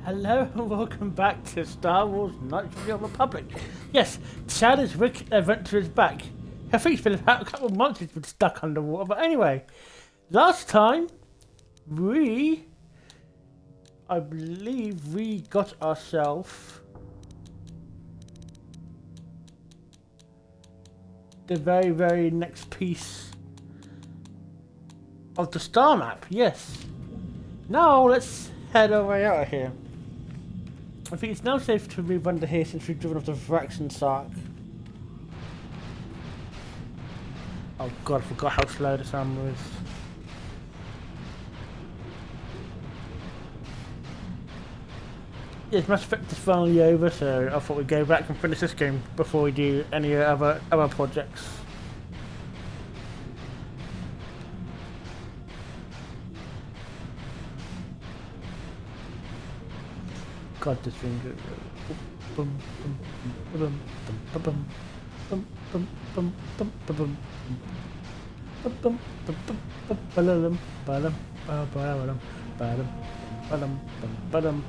Hello and welcome back to Star Wars Knights of the Old Republic. Yes, Chad's Wicked Adventure is back. I think it's been about a couple of months he's been stuck underwater, but anyway. Last time, I believe we got ourselves the very, very next piece of the star map, yes. Now let's head our way out of here. I think it's now safe to move under here since we've driven off the Vraxon Sark. Oh god, I forgot how slow the sun was. Yes, Mass Effect is finally over, so I thought we'd go back and finish this game before we do any other projects. God, this thing goes. Bum, bum, bum, bum, bum, bum, bum, bum, bum, bum, bum, bum, bum, bum, bum.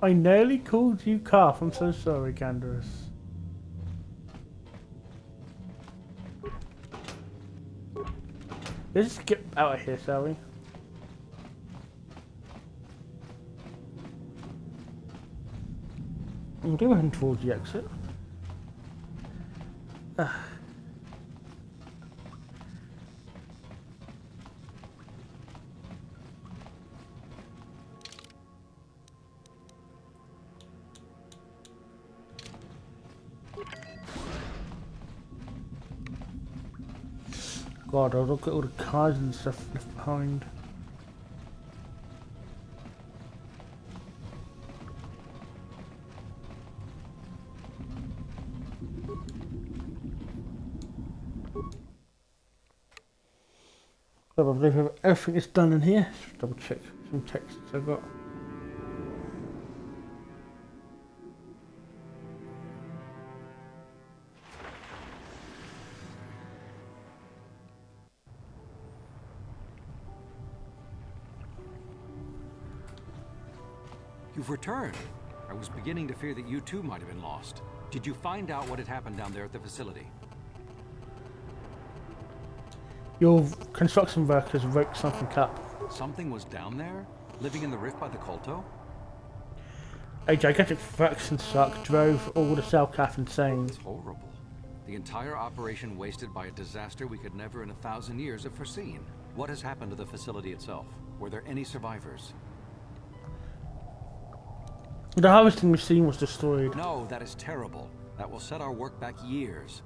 I nearly called you Calf. I'm so sorry, Candace. Let's just get out of here, shall we? I'm going towards the exit. God, I'll look at all the cars and stuff left behind. I believe everything is done in here. Just double check some texts I've got. You've returned. I was beginning to fear that you too might have been lost. Did you find out what had happened down there at the facility? Your construction workers rigged something up. Something was down there? Living in the rift by the Kotor? A gigantic Vraxon Sark drove all the Selkath insane. It's horrible. The entire operation wasted by a disaster we could never in 1,000 years have foreseen. What has happened to the facility itself? Were there any survivors? The harvesting machine was destroyed. No, that is terrible. That will set our work back years.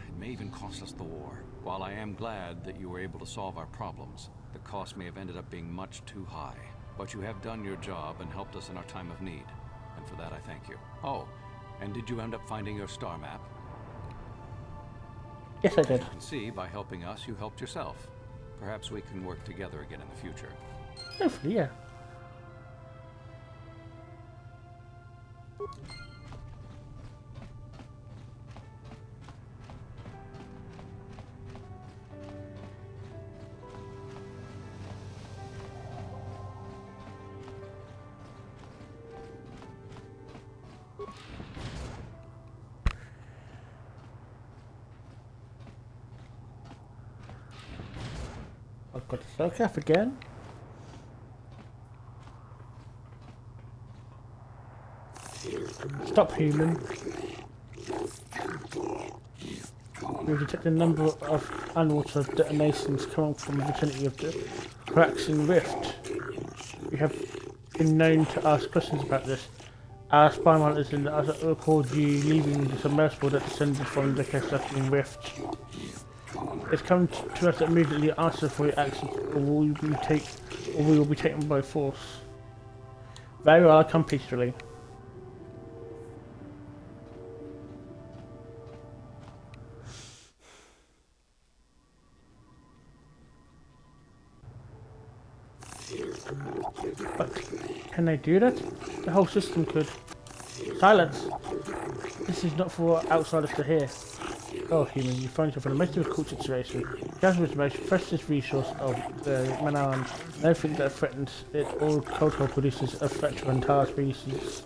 It may even cost us the war. While I am glad that you were able to solve our problems, the cost may have ended up being much too high. But you have done your job and helped us in our time of need. And for that I thank you. Oh, and did you end up finding your star map? Yes, I did. As you can see, by helping us, you helped yourself. Perhaps we can work together again in the future. Hopefully, yeah. I've got the Selkath again. Stop, human. We detect a number of underwater detonations coming from the vicinity of the cracks in the rift. We have been known to ask questions about this. Our spy monitors and others record you leaving the submersible that descended from the constructing rift. It's come to us to immediately answer for your actions, or we will be taken by force. Very well, I come peacefully. But can they do that? The whole system could. Silence! This is not for outsiders to hear. Oh, human, you find yourself in a most difficult situation. Gather is the most precious resource of the Manan, and everything that threatens it or Kotor produces a threat to our entire species.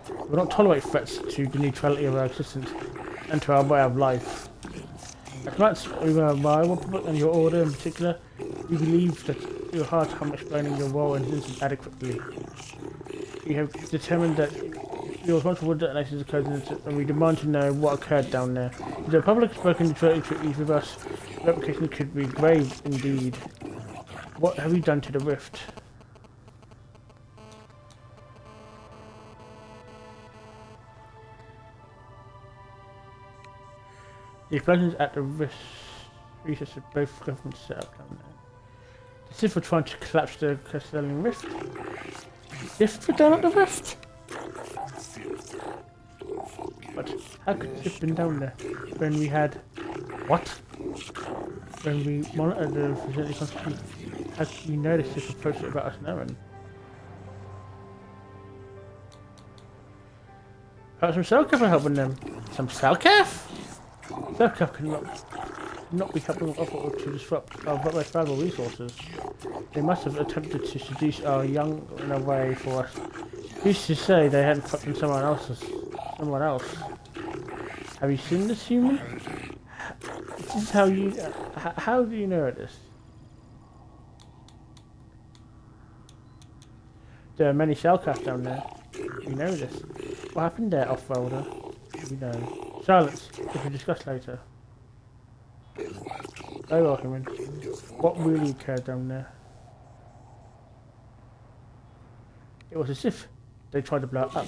We will not tolerate threats to the neutrality of our existence and to our way of life. As much as my Republic and your order in particular, we believe that your hard time explaining your role and instance adequately. We have determined that you are responsible for detonations occurred and we demand to know what occurred down there. If the Republic has broken the treaties with us, the replication could be grave indeed. What have you done to the rift? The explosions at the research of both governments set up down there. The Sith were trying to collapse the Castellan rift. Sith were down at the rift? But how could the Sith been down there when we had what? When we monitored the facility constantly? How could we know the Sith approached it about us knowing? Perhaps some Selkath are helping them. Some Selkath? Selkath cannot be helping us to disrupt our most valuable resources. They must have attempted to seduce our young in a way for us. Who's to say they hadn't fucked in someone else? Have you seen this human? This is how you... how do you know this? There are many Selkath down there. We know this. What happened there, off-worlder? We know. Silence. We can discuss later. Very well, human. What really occurred down there? It was as if they tried to blow it up.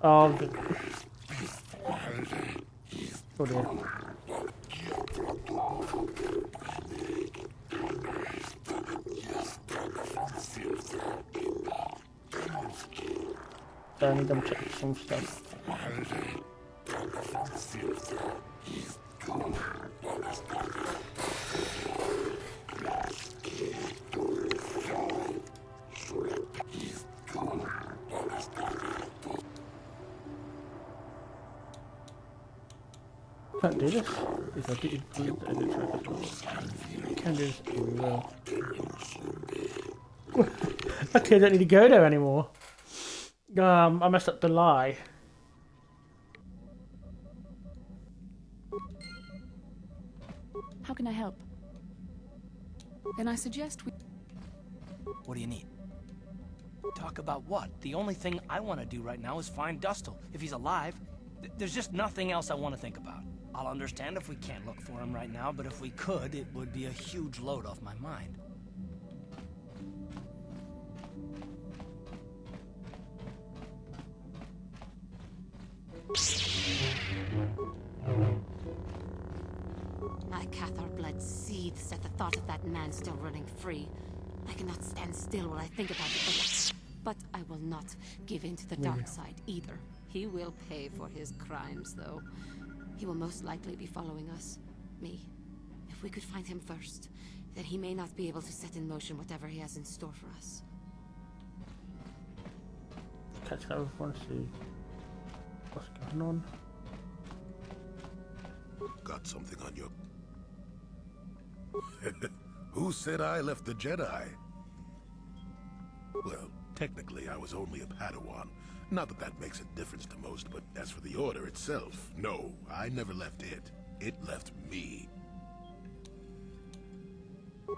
Oh, good. Oh dear. So I need to check some stuff. Can't do this. If I did can do this as well. Okay, I don't need to go there anymore. I messed up the lie. How can I help? Then I suggest we... What do you need? Talk about what? The only thing I want to do right now is find Dustle. If he's alive, there's just nothing else I want to think about. I'll understand if we can't look for him right now, but if we could, it would be a huge load off my mind. My Kotor blood seethes at the thought of that man still running free. I cannot stand still while I think about it, but I will not give in to the dark side either. He will pay for his crimes, though. He will most likely be following us. Me. If we could find him first, then he may not be able to set in motion whatever he has in store for us. Catch up with one, see what's going on. Got something on your... Who said I left the Jedi? Well, technically I was only a Padawan. Not that that makes a difference to most, but as for the Order itself, no, I never left it. It left me.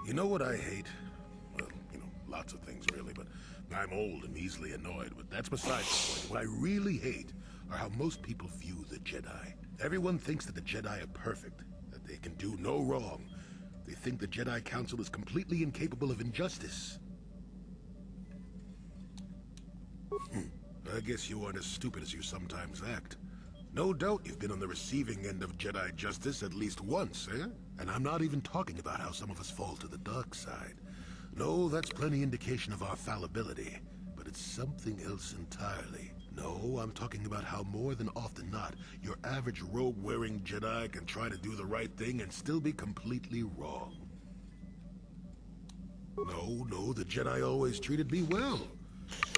You know what I hate? Well, lots of things really, but I'm old and easily annoyed, but that's besides the point. What I really hate are how most people view the Jedi. Everyone thinks that the Jedi are perfect, that they can do no wrong. They think the Jedi Council is completely incapable of injustice. I guess you aren't as stupid as you sometimes act. No doubt you've been on the receiving end of Jedi justice at least once, eh? And I'm not even talking about how some of us fall to the dark side. No, that's plenty indication of our fallibility, but it's something else entirely. No, I'm talking about how more than often not, your average robe-wearing Jedi can try to do the right thing and still be completely wrong. No, the Jedi always treated me well.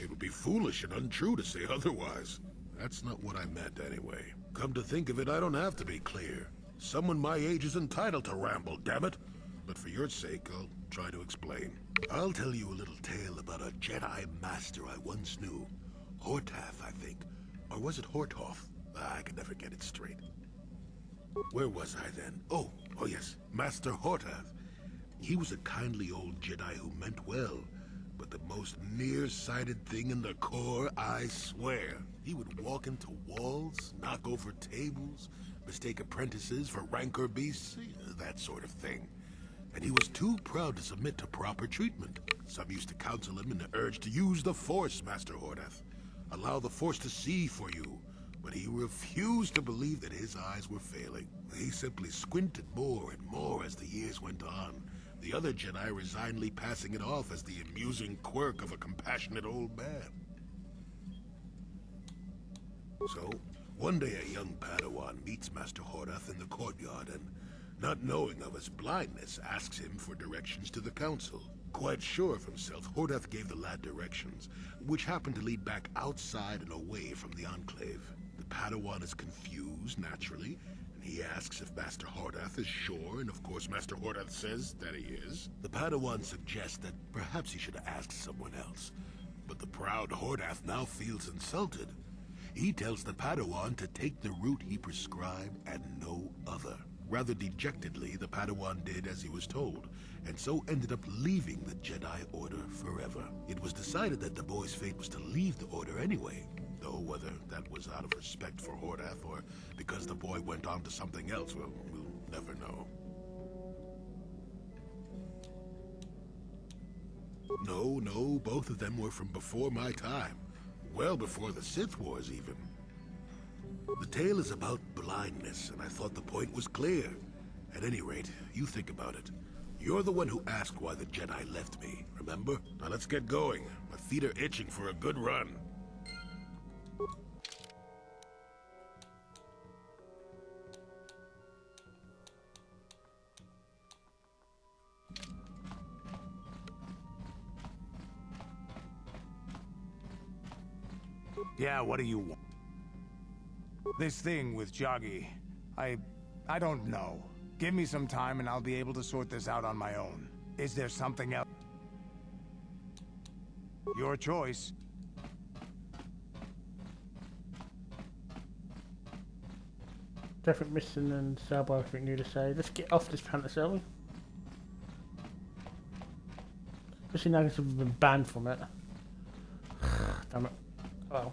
It would be foolish and untrue to say otherwise. That's not what I meant anyway. Come to think of it, I don't have to be clear. Someone my age is entitled to ramble, damn it. But for your sake, I'll try to explain. I'll tell you a little tale about a Jedi master I once knew. Hortath, I think. Or was it Hortoth? I can never get it straight. Where was I then? Oh yes, Master Hortath. He was a kindly old Jedi who meant well, but the most nearsighted thing in the Corps, I swear. He would walk into walls, knock over tables, mistake apprentices for rancor beasts, that sort of thing. And he was too proud to submit to proper treatment. Some used to counsel him in the urge to use the Force, Master Hortath. Allow the Force to see for you. But he refused to believe that his eyes were failing. He simply squinted more and more as the years went on. The other Jedi resignedly passing it off as the amusing quirk of a compassionate old man. So, one day a young Padawan meets Master Hortath in the courtyard and, not knowing of his blindness, asks him for directions to the Council. Quite sure of himself, Hortath gave the lad directions, which happened to lead back outside and away from the Enclave. The Padawan is confused, naturally, and he asks if Master Hortath is sure, and of course Master Hortath says that he is. The Padawan suggests that perhaps he should ask someone else, but the proud Hortath now feels insulted. He tells the Padawan to take the route he prescribed and no other. Rather dejectedly, the Padawan did as he was told, and so ended up leaving the Jedi Order forever. It was decided that the boy's fate was to leave the Order anyway, though whether that was out of respect for Hortath or because the boy went on to something else, well, we'll never know. No, both of them were from before my time. Well before the Sith Wars, even. The tale is about blindness, and I thought the point was clear. At any rate, you think about it. You're the one who asked why the Jedi left me, remember? Now let's get going. My feet are itching for a good run. Yeah, what do you want? This thing with Joggy, I don't know. Give me some time and I'll be able to sort this out on my own. Is there something else? Your choice. Different mission and Salvo, I think new to say. Let's get off this planet, shall we? Especially now because we've been banned from it. Damn it. Oh.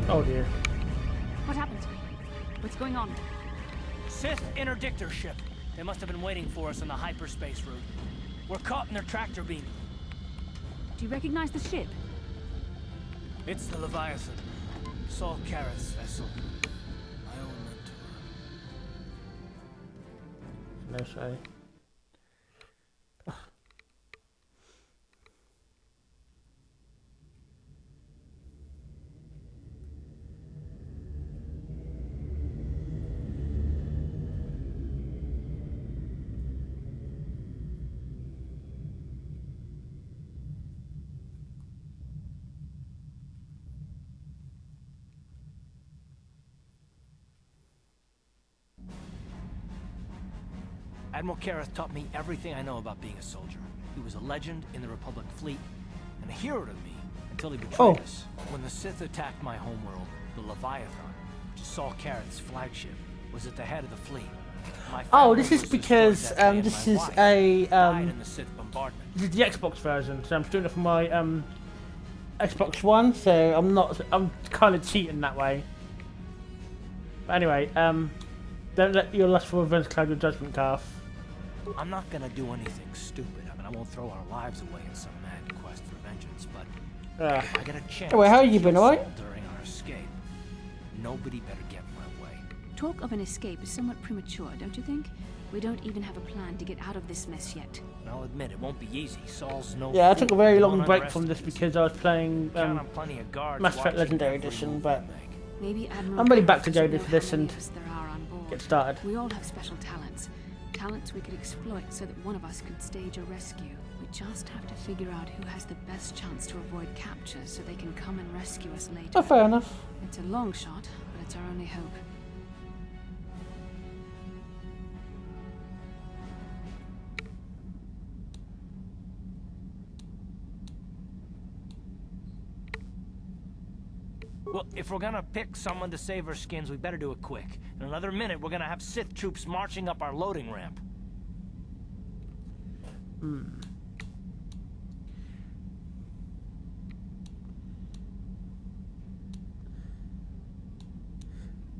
Oh dear. What happened? What's going on? Sith interdictor ship. They must have been waiting for us on the hyperspace route. We're caught in their tractor beam. Do you recognize the ship? It's the Leviathan. Saul Karrath's vessel. No say. Admiral Kareth taught me everything I know about being a soldier. He was a legend in the Republic fleet, and a hero to me until he betrayed us. When the Sith attacked my homeworld, the Leviathan, which is Saul Kareth's flagship, was at the head of the fleet. Oh, this is because this is a died in the Sith bombardment. this is the Xbox version, so I'm doing it for my Xbox One, so I'm kind of cheating that way. But anyway, don't let your lustful revenge cloud your judgment, Garth. I'm not gonna do anything stupid. I mean, I won't throw our lives away in some mad quest for vengeance, but if I get a chance Anyway, how to you been, kill alright? Saul during our escape, nobody better get in my way. Talk of an escape is somewhat premature, don't you think? We don't even have a plan to get out of this mess yet. And I'll admit, it won't be easy. Saul's no Yeah, I took a fool. very Don't long break from this underestimate because I was playing Count on plenty of guards Mass Effect watching Legendary every Edition, move but we make. Maybe Admiral I'm really back to Kareth go doesn't to know this how many and of us there are on board. get started. We all have special talents. Talents we could exploit so that one of us could stage a rescue. We just have to figure out who has the best chance to avoid capture so they can come and rescue us later. Oh, fair enough. It's a long shot, but it's our only hope. Well, if we're gonna pick someone to save our skins, we better do it quick. In another minute, we're gonna have Sith troops marching up our loading ramp.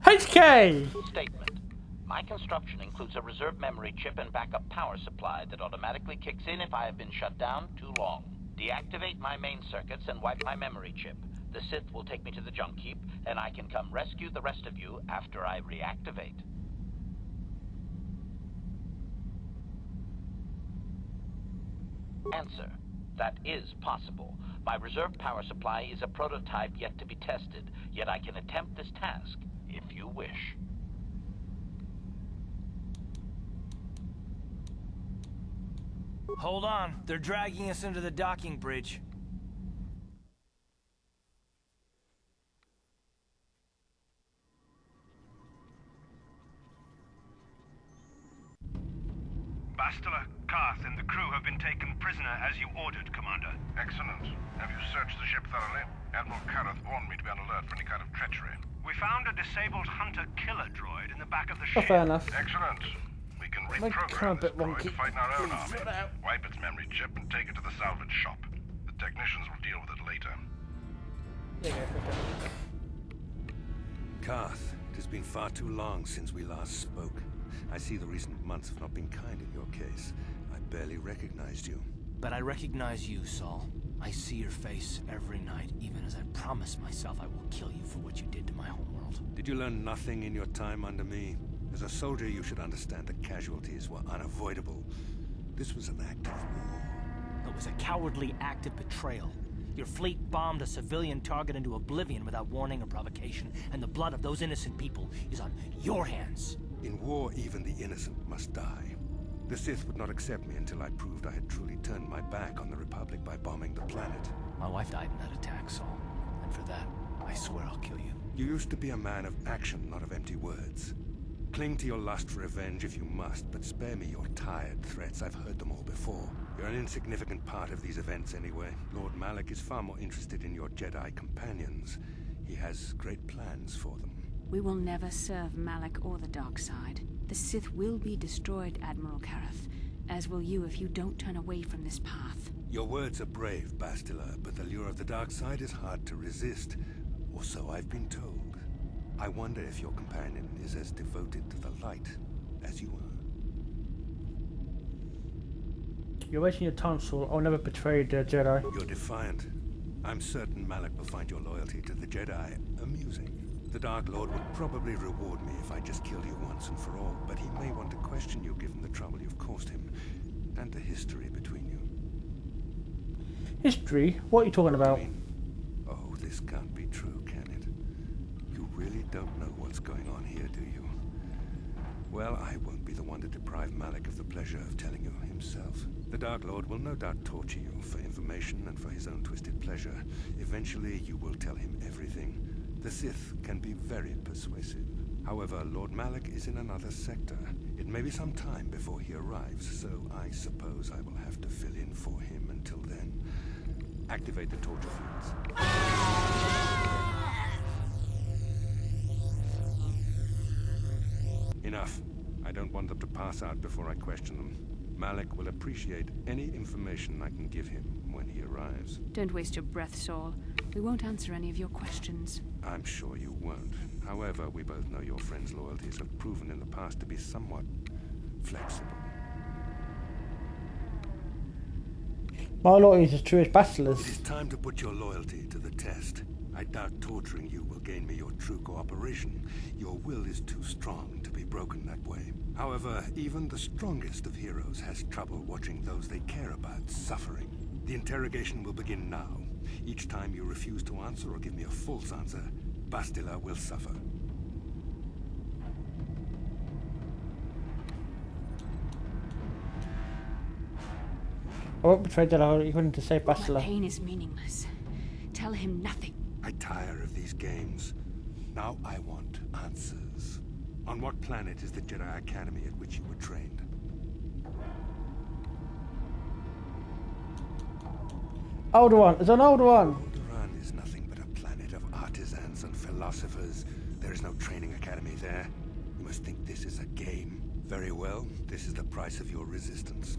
HK! Statement. My construction includes a reserve memory chip and backup power supply that automatically kicks in if I have been shut down too long. Deactivate my main circuits and wipe my memory chip. The Sith will take me to the junk heap, and I can come rescue the rest of you after I reactivate. Answer. That is possible. My reserve power supply is a prototype yet to be tested, yet I can attempt this task, if you wish. Hold on, they're dragging us into the docking bridge. Bastila, Karth, and the crew have been taken prisoner as you ordered, Commander. Excellent. Have you searched the ship thoroughly? Admiral Kareth warned me to be on alert for any kind of treachery. We found a disabled hunter-killer droid in the back of the Oh, ship. fair enough. Excellent. We can My reprogram car a this bit droid wonky. to fight in our own army. Sort out. Wipe its memory chip and take it to the salvage shop. The technicians will deal with it later. There you go. Karth, it has been far too long since we last spoke. I see the recent months have not been kind in your case. I barely recognized you. But I recognize you, Saul. I see your face every night, even as I promise myself I will kill you for what you did to my homeworld. Did you learn nothing in your time under me? As a soldier, you should understand that casualties were unavoidable. This was an act of war. It was a cowardly act of betrayal. Your fleet bombed a civilian target into oblivion without warning or provocation, and the blood of those innocent people is on your hands. In war, even the innocent must die. The Sith would not accept me until I proved I had truly turned my back on the Republic by bombing the planet. My wife died in that attack, Saul. And for that, I swear I'll kill you. You used to be a man of action, not of empty words. Cling to your lust for revenge if you must, but spare me your tired threats. I've heard them all before. You're an insignificant part of these events anyway. Lord Malak is far more interested in your Jedi companions. He has great plans for them. We will never serve Malak or the dark side. The Sith will be destroyed, Admiral Kareth, as will you if you don't turn away from this path. Your words are brave, Bastila, but the lure of the dark side is hard to resist. Or so I've been told. I wonder if your companion is as devoted to the light as you are. You're wasting your time, Saul. I'll never betray the Jedi. You're defiant. I'm certain Malak will find your loyalty to the Jedi amusing. The Dark Lord would probably reward me if I just killed you once and for all, but he may want to question you given the trouble you've caused him, and the history between you. History? What are you talking about? Oh, this can't be true, can it? You really don't know what's going on here, do you? Well, I won't be the one to deprive Malik of the pleasure of telling you himself. The Dark Lord will no doubt torture you for information and for his own twisted pleasure. Eventually, you will tell him everything. The Sith can be very persuasive. However, Lord Malik is in another sector. It may be some time before he arrives, so I suppose I will have to fill in for him until then. Activate the torture fields. Enough. I don't want them to pass out before I question them. Malik will appreciate any information I can give him when he arrives. Don't waste your breath, Saul. We won't answer any of your questions. I'm sure you won't. However, we both know your friend's loyalties have proven in the past to be somewhat flexible. My loyalty is as true as Bachelor's. It is time to put your loyalty to the test. I doubt torturing you will gain me your true cooperation. Your will is too strong to be broken that way. However, even the strongest of heroes has trouble watching those they care about suffering. The interrogation will begin now. Each time you refuse to answer or give me a false answer, Bastila will suffer. I won't betray Jedi even to save That Bachelor. pain is meaningless. Tell him nothing. I tire of these games. Now I want answers. On what planet is the Jedi Academy at which you were trained? Older one. There's an older one. Alderaan is nothing but a planet of artisans and philosophers. There is no training academy there. You must think this is a game. Very well. This is the price of your resistance.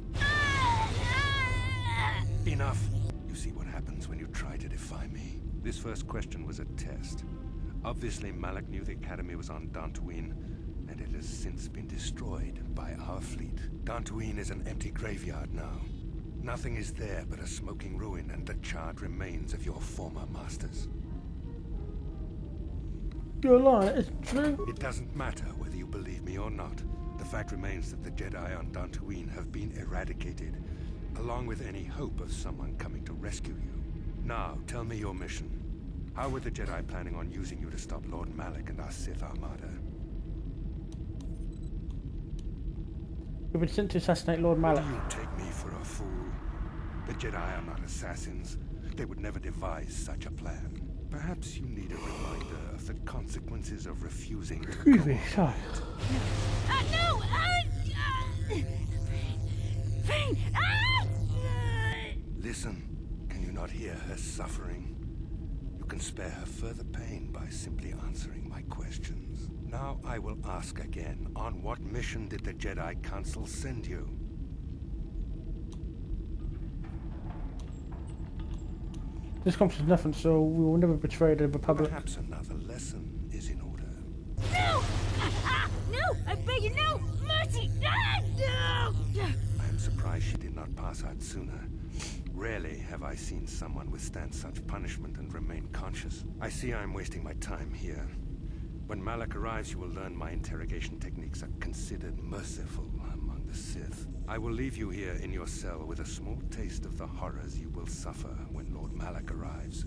Enough. You see what happens when you try to defy me. This first question was a test. Obviously, Malik knew the Academy was on Dantooine, and it has since been destroyed by our fleet. Dantooine is an empty graveyard now. Nothing is there but a smoking ruin and the charred remains of your former masters. You're lying. It's true. It doesn't matter whether you believe me or not. The fact remains that the Jedi on Dantooine have been eradicated, along with any hope of someone coming to rescue you. Now, tell me your mission. How were the Jedi planning on using you to stop Lord Malik and our Sith Armada? You've been sent to assassinate Lord Malik. Do you take me for a fool? The Jedi are not assassins. They would never devise such a plan. Perhaps you need a reminder of the consequences of refusing to Excuse me, sorry. No! Pain! Listen, can you not hear her suffering? You can spare her further pain by simply answering my questions. Now I will ask again, on what mission did the Jedi Council send you? This comes with nothing, so we will never betray the Republic. Perhaps another lesson is in order. No! No! I beg you, no! Mercy! No! I am surprised she did not pass out sooner. Rarely have I seen someone withstand such punishment and remain conscious. I see I am wasting my time here. When Malik arrives, you will learn my interrogation techniques are considered merciful among the Sith. I will leave you here in your cell with a small taste of the horrors you will suffer when Lord Malik arrives.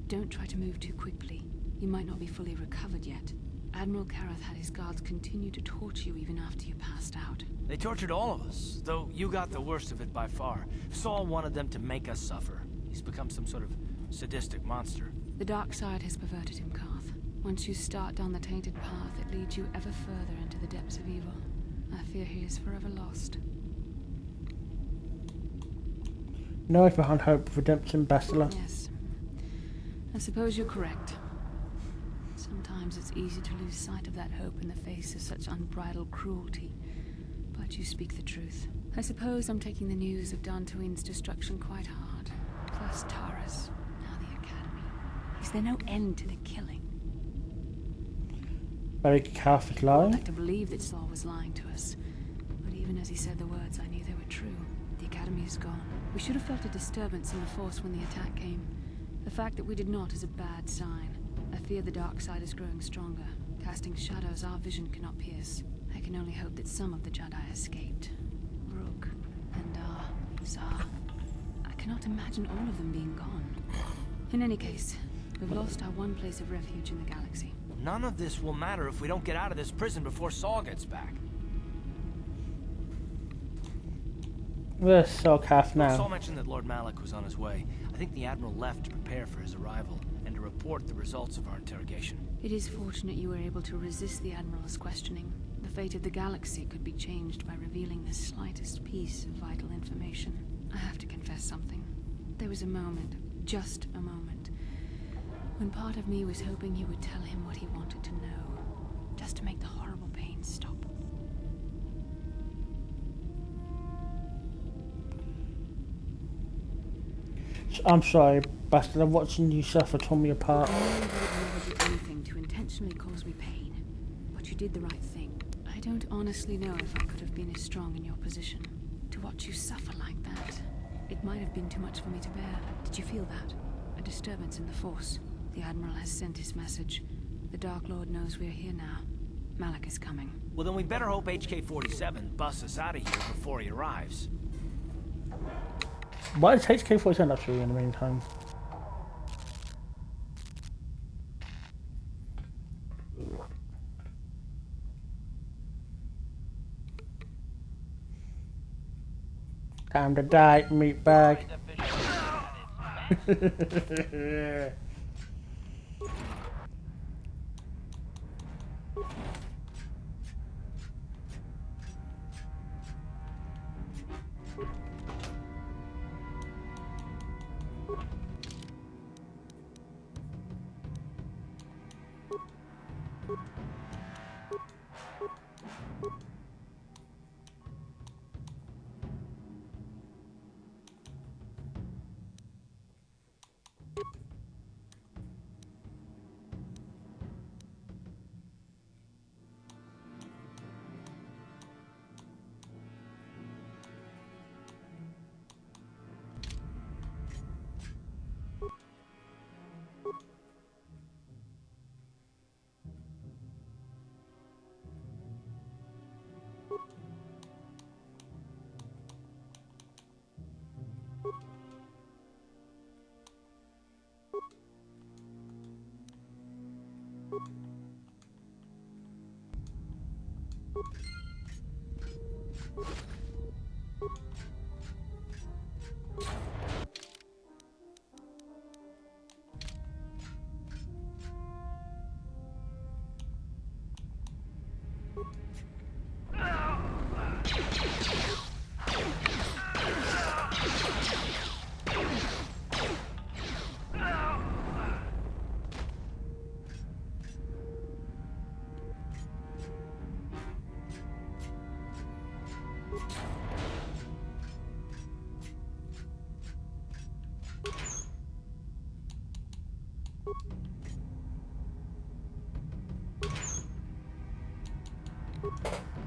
Don't try to move too quickly. You might not be fully recovered yet. Admiral Karath had his guards continue to torture you even after you passed out. They tortured all of us, though you got the worst of it by far. Saul wanted them to make us suffer. He's become some sort of sadistic monster. The dark side has perverted him, Karth. Once you start down the tainted path, it leads you ever further into the depths of evil. I fear he is forever lost. No behind hope, redemption, Bastila. Yes. I suppose you're correct. Sometimes it's easy to lose sight of that hope in the face of such unbridled cruelty. But you speak the truth. I suppose I'm taking the news of Dantooine's destruction quite hard. Plus Taras, now the Academy. Is there no end to the killing? Very Karath is I'd lying. like to believe that Saul was lying to us. But even as he said the words, I knew they were true. The The Academy is gone. We should have felt a disturbance in the Force when the attack came. The fact that we did not is a bad sign. I fear the dark side is growing stronger, casting shadows our vision cannot pierce. I can only hope that some of the Jedi escaped. Rook, Endar, Zar. I cannot imagine all of them being gone. In any case, we've lost our one place of refuge in the galaxy. None of this will matter if we don't get out of this prison before Saul gets back. Where's Sarkath now? Saul mentioned that Lord Malak was on his way. I think the Admiral left to prepare for his arrival and to report the results of our interrogation. It is fortunate you were able to resist the Admiral's questioning. The fate of the galaxy could be changed by revealing the slightest piece of vital information. I have to confess something. There was a moment, just a moment, when part of me was hoping you would tell him what he wanted to know, just to make the horrible pain stop. I'm sorry, bastard. I'm watching you suffer, tore me apart. I know you would never do anything to intentionally cause me pain, but you did the right thing. I don't honestly know if I could have been as strong in your position. To watch you suffer like that, it might have been too much for me to bear. Did you feel that? A disturbance in the Force. The Admiral has sent his message. The Dark Lord knows we're here now. Malak is coming. Well, then we better hope HK-47 busts us out of here before he arrives. Why does HK-47 up to you in the meantime? Time to die, meatbag.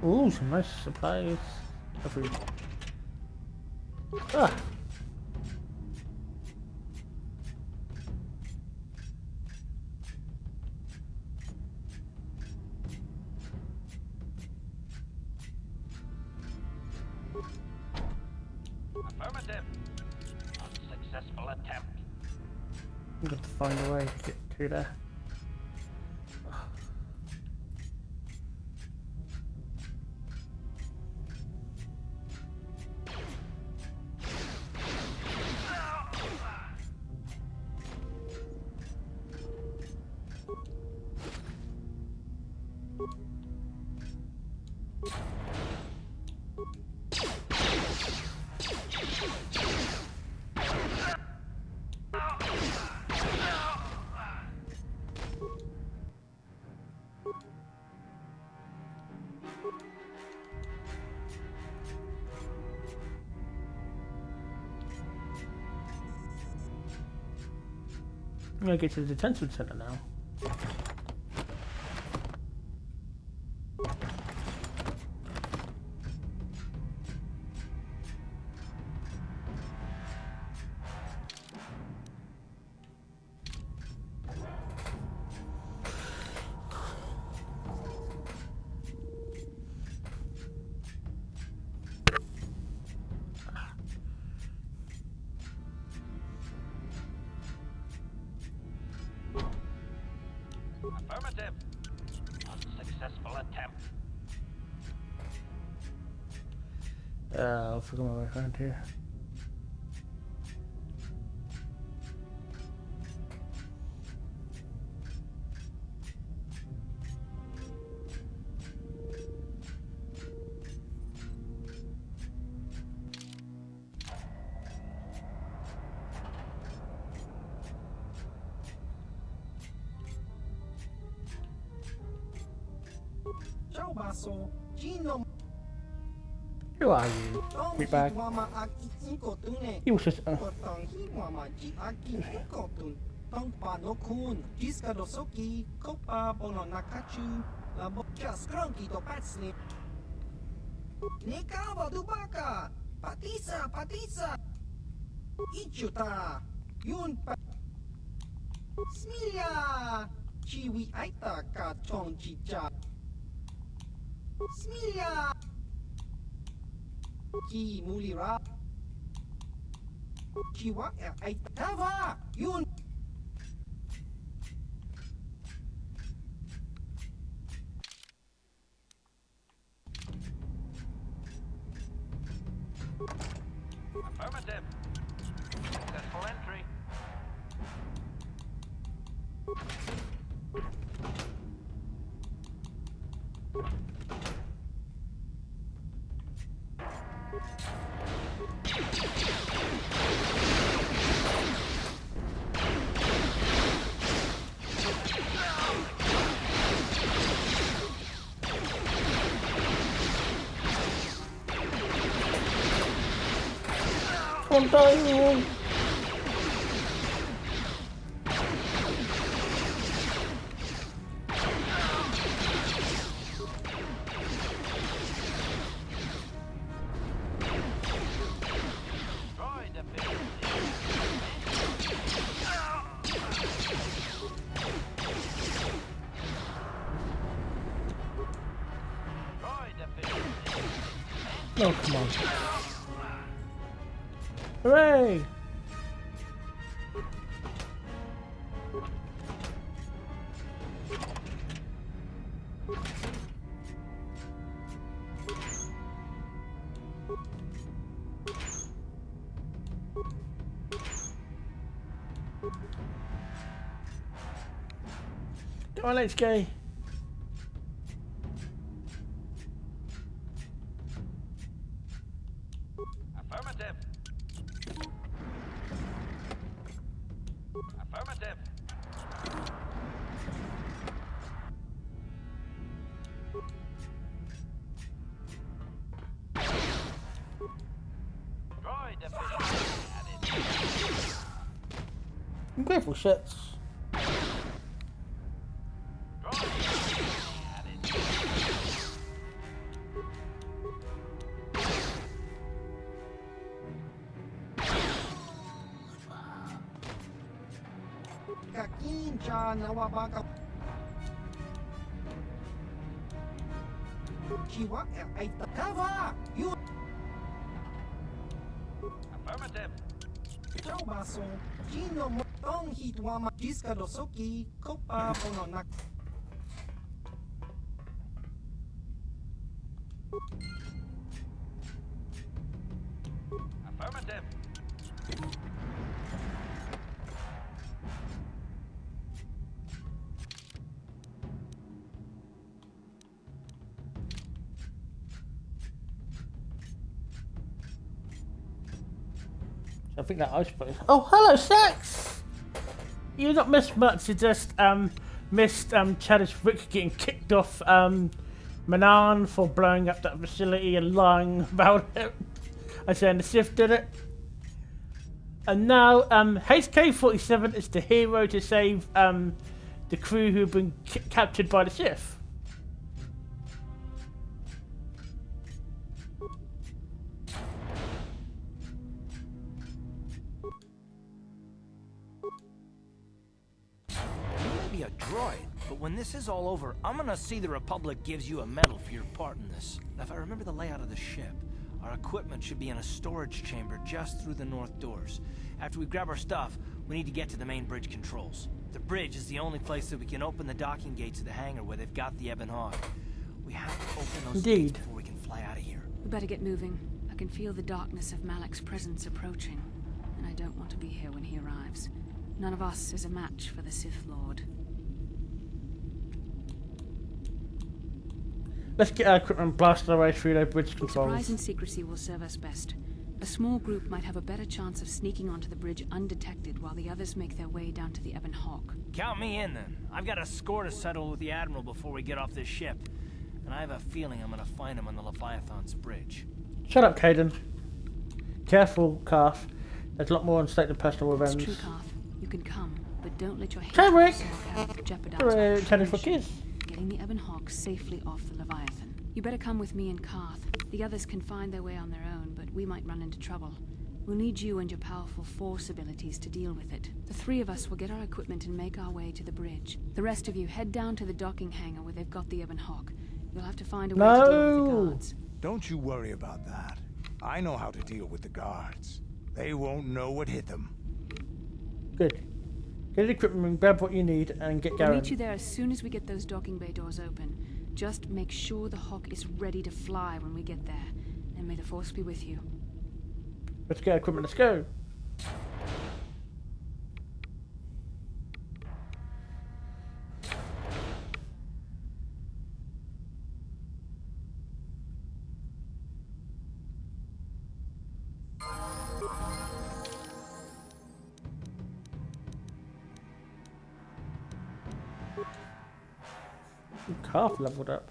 Ooh, some nice supplies. Ah. Affirmative. Unsuccessful attempt. I'm going to find a way to get through there. I'm gonna get to the detention center now. I'll figure my way around here. Who are you? Meatbag. He was just. Chiwi aita ka chong chicha. Smilia. Ki mulira. Chiwa aita tava. Yun. Affirmative. Successful entry. I'm dying. Oh, come on. Hooray! Come on, let's go. Affirmative. Affirmative. Droid efficiency added. I'm grateful shits. Kakincha nawabaka. Chiwa aita tava. Yun. Affirmative. Chaubaso. Chino motong hitwama jiska dosoki. Kopa pononak. Affirmative. I think that ice place. Oh, hello, Sex! You not missed much. You just missed Chadish Rick getting kicked off Manan for blowing up that facility and lying about it. I saying the Sith did it. And now HK-47 is the hero to save the crew who've been captured by the Sith. A droid, but when this is all over, I'm gonna see the Republic gives you a medal for your part in this. If I remember the layout of the ship, our equipment should be in a storage chamber just through the north doors. After we grab our stuff, we need to get to the main bridge controls. The bridge is the only place that we can open the docking gates of the hangar where they've got the Ebon Hawk. We have to open those gates before we can fly out of here. We better get moving. I can feel the darkness of Malek's presence approaching, and I don't want to be here when he arrives. None of us is a match for the Sith Lord. Let's get our equipment blasted our way through those bridge controls. Surprise and secrecy will serve us best. A small group might have a better chance of sneaking onto the bridge undetected while the others make their way down to the Ebon Hawk. Count me in, then. I've got a score to settle with the Admiral before we get off this ship. And I have a feeling I'm gonna find him on the Leviathan's bridge. Shut up, Caden. Careful, Calf. There's a lot more on stake than personal revenge. It's true, Calf. You can come, but don't let your Turmeric! jeopardize Tennis for kids. getting the Ebon Hawk safely off the Leviathan. You better come with me and Karth. The others can find their way on their own, but we might run into trouble. We'll need you and your powerful Force abilities to deal with it. The three of us will get our equipment and make our way to the bridge. The rest of you head down to the docking hangar where they've got the Ebon Hawk. You'll have to find a way to deal with the guards. Don't you worry about that. I know how to deal with the guards. They won't know what hit them. Good. Get the equipment, grab what you need, and get We'll going. meet you there as soon as we get those docking bay doors open. Just make sure the Hawk is ready to fly when we get there. And may the Force be with you. Let's get our equipment, let's go. Calf leveled up.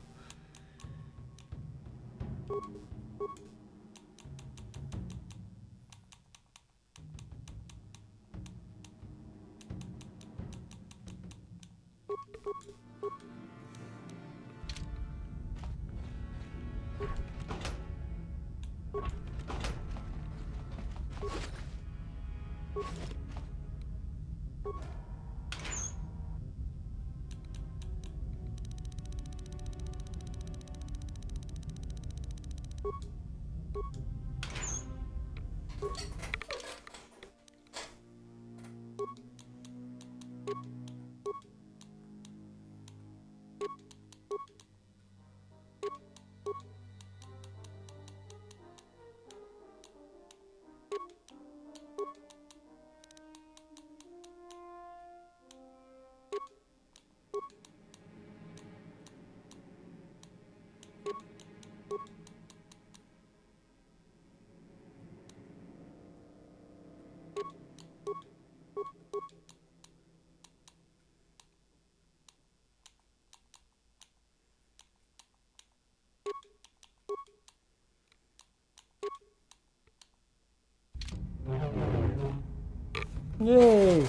Yay!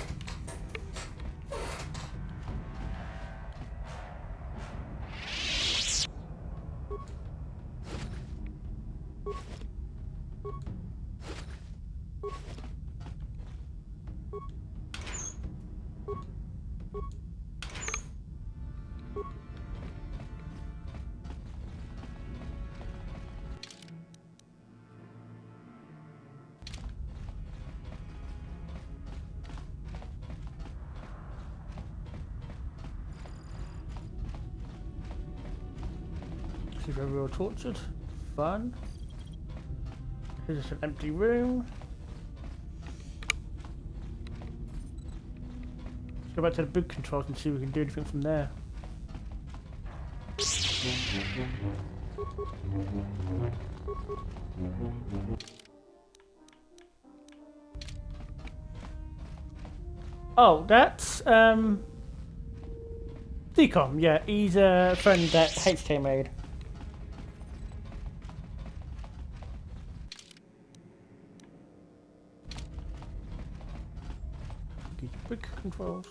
See where we were tortured. Fun. Here's just an empty room. Let's go back to the big controls and see if we can do anything from there. Oh, that's Decom, yeah, he's a friend that HK made. These big controls.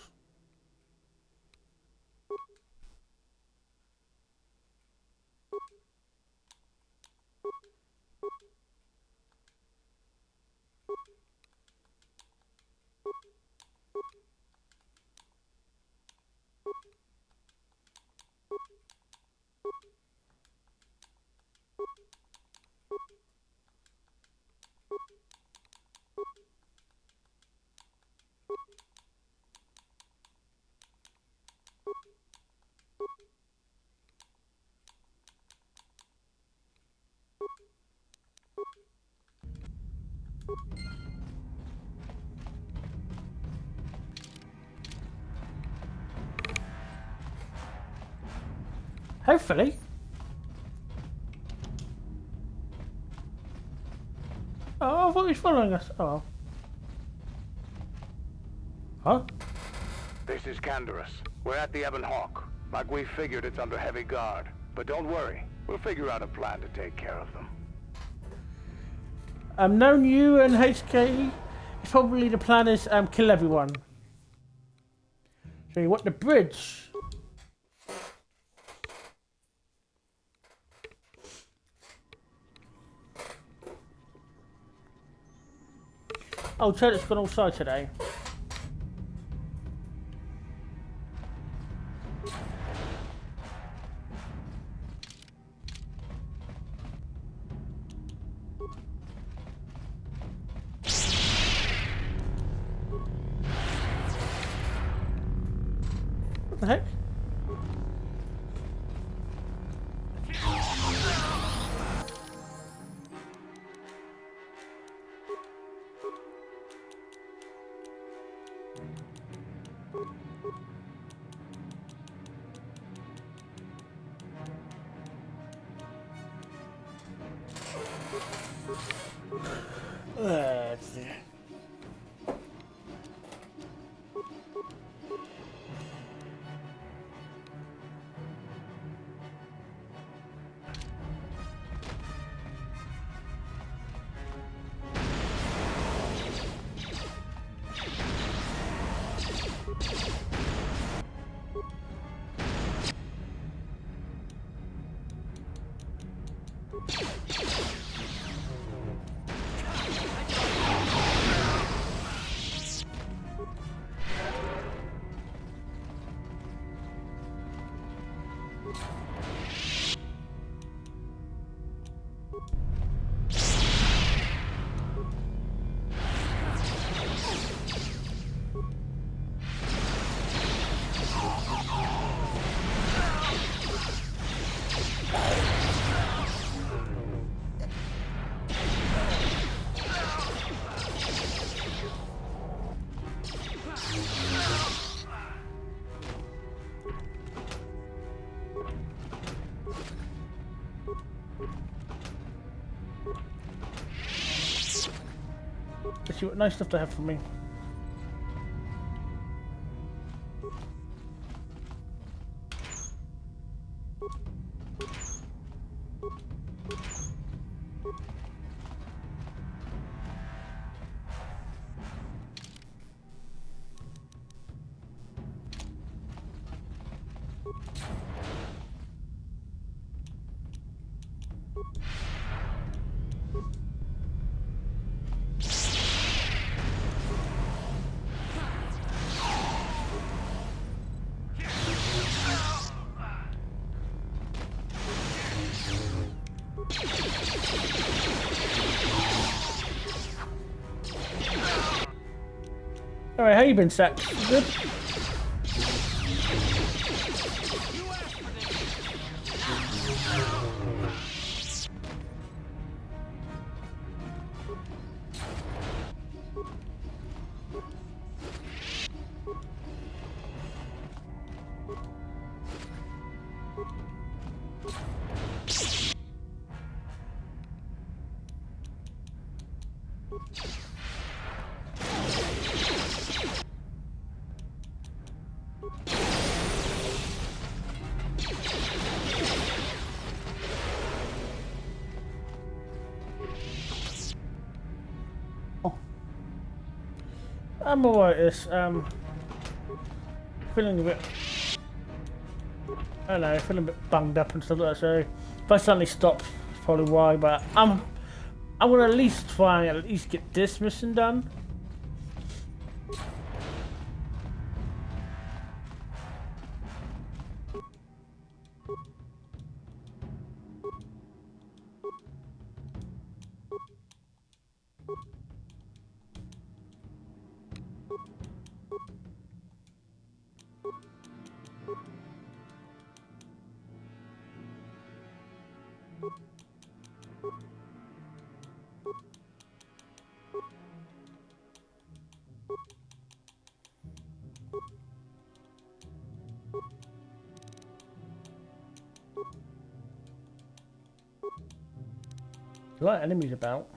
Hopefully. Oh, I thought he was following us. Oh. Huh? This is Canderous. We're at the Ebon Hawk. Like we figured, it's under heavy guard. But don't worry, we'll figure out a plan to take care of them. Known you and HK, probably the plan is kill everyone. So you want the bridge? Oh, Turret's gone outside today. What the heck? Let's see. Let's see what nice stuff they have for me. Alright, how you been, Sack? Good? I'm alright, this, feeling a bit, I don't know, feeling a bit bunged up and stuff like that, so if I suddenly stop, it's probably why, but I'm gonna at least try and at least get this mission done. There's a lot of enemies about.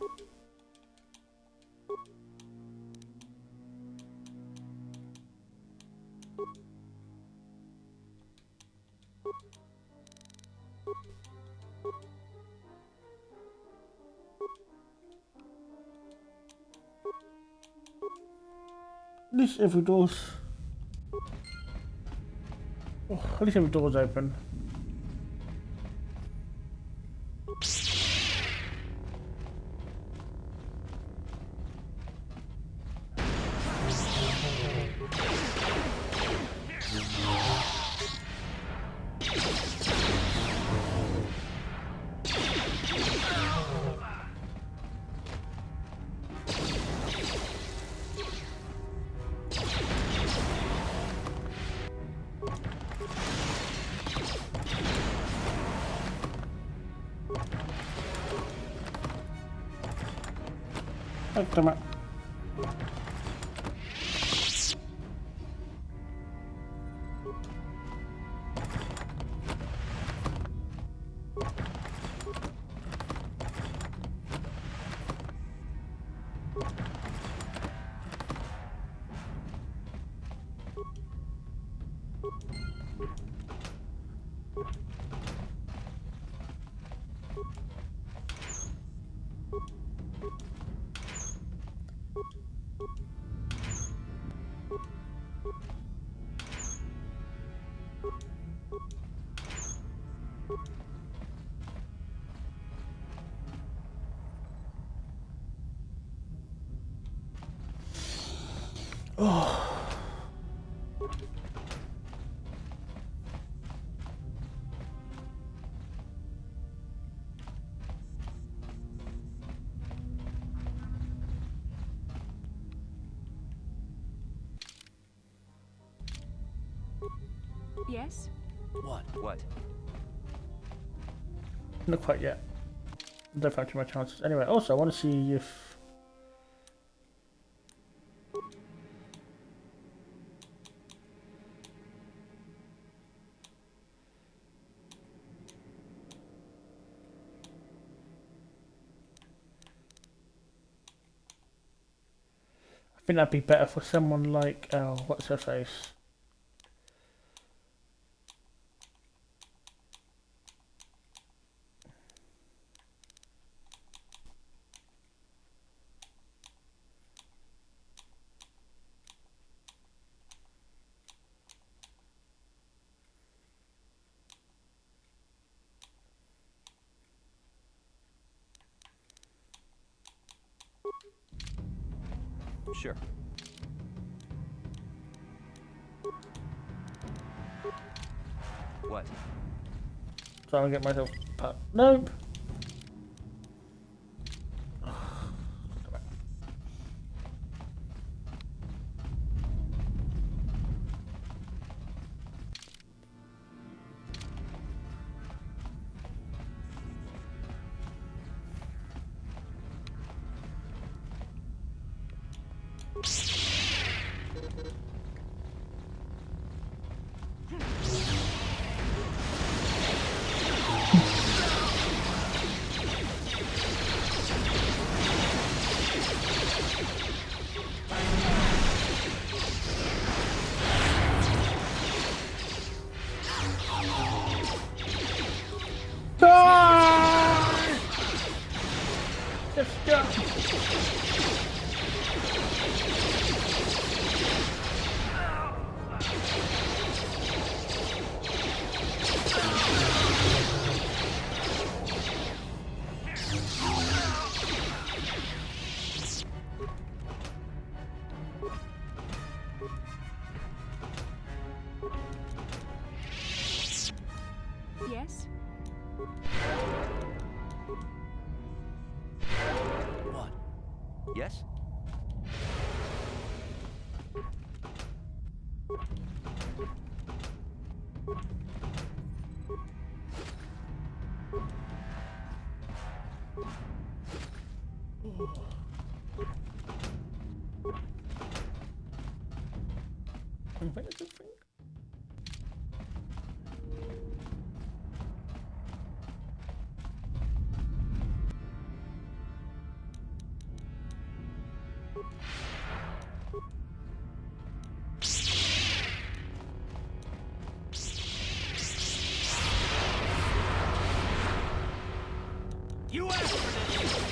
At least every door's... Oh, at least every door's open. Oh, damn it. Oh. Yes? What? What? Not quite yet. Don't fancy my chances. Anyway, also I want to see if... I think that'd be better for someone like, oh, what's her face? Sure. What? Trying to get myself... Nope! Yes? What? Yes? You asked for this!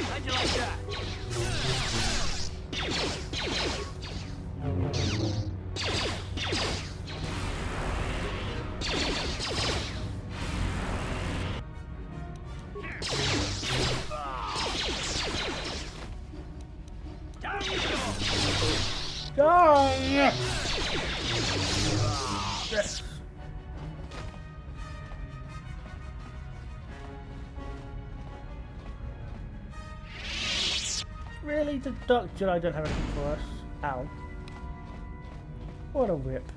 How'd you like that? Down you go! Oh, yes! Yes. Really? The Dark Jedi don't have anything for us? Ow. What a whip.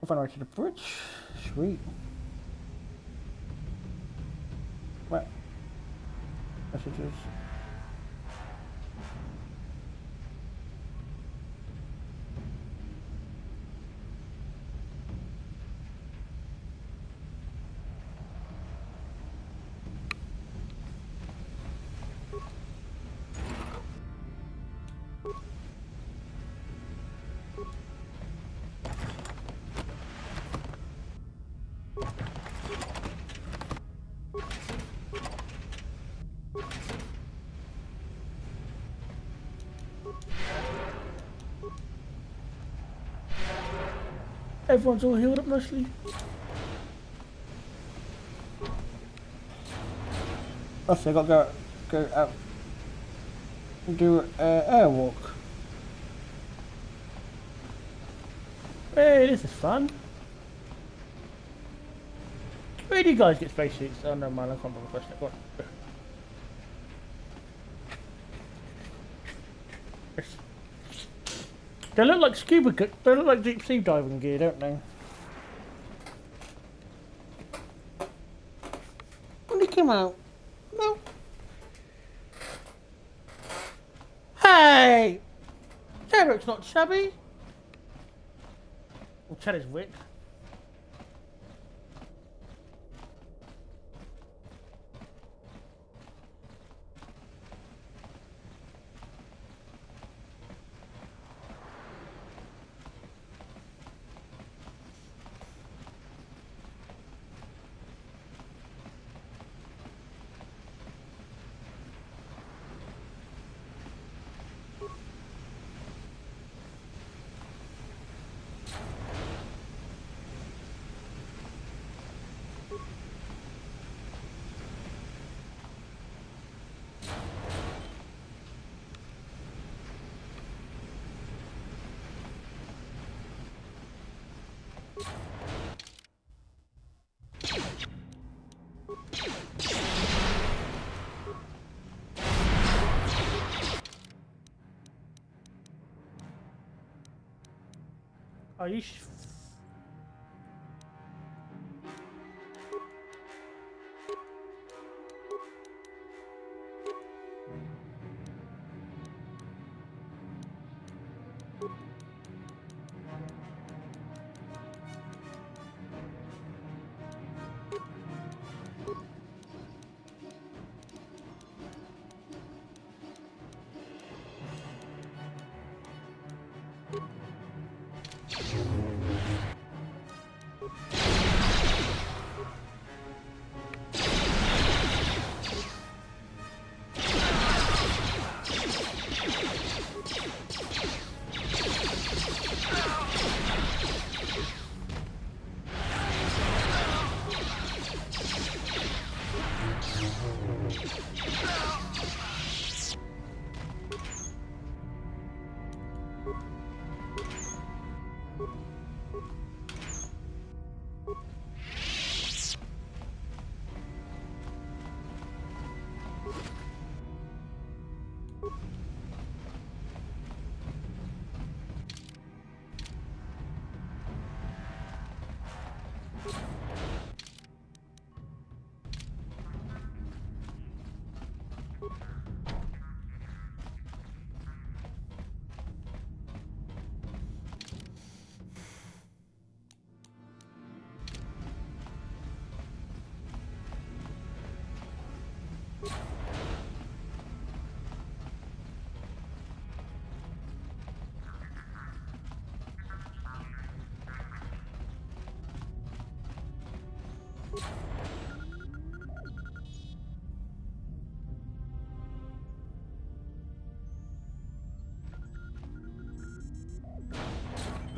I'll find right to the bridge. Sweet. What? Messages. Everyone's all healed up mostly. Also, I gotta go out and do an airwalk. Hey, this is fun. Where do you guys get spacesuits? Oh no, man, I can't remember the question. Go on. They look like scuba gear. They look like deep sea diving gear, don't they? When did he come out? No. Hey! Derek's not shabby. Well, Chad is wick. Are you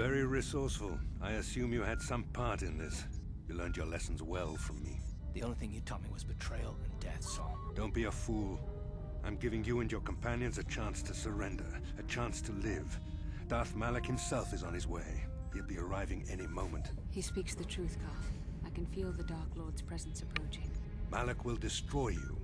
Very resourceful. I assume you had some part in this. You learned your lessons well from me. The only thing you taught me was betrayal and death, Saul. Don't be a fool. I'm giving you and your companions a chance to surrender, a chance to live. Darth Malak himself is on his way. He'll be arriving any moment. He speaks the truth, Carth. I can feel the Dark Lord's presence approaching. Malak will destroy you.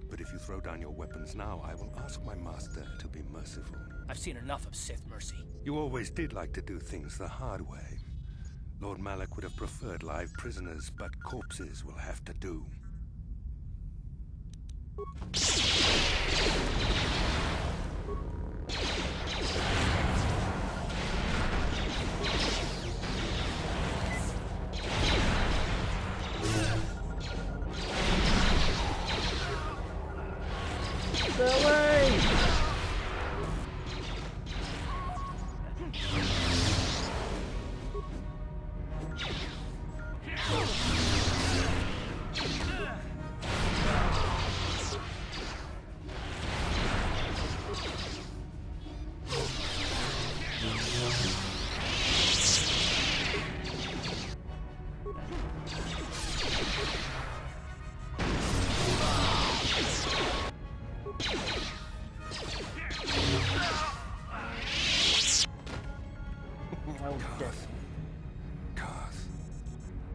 But if you throw down your weapons now, I will ask my master to be merciful. I've seen enough of Sith mercy. You always did like to do things the hard way. Lord Malak would have preferred live prisoners, but corpses will have to do.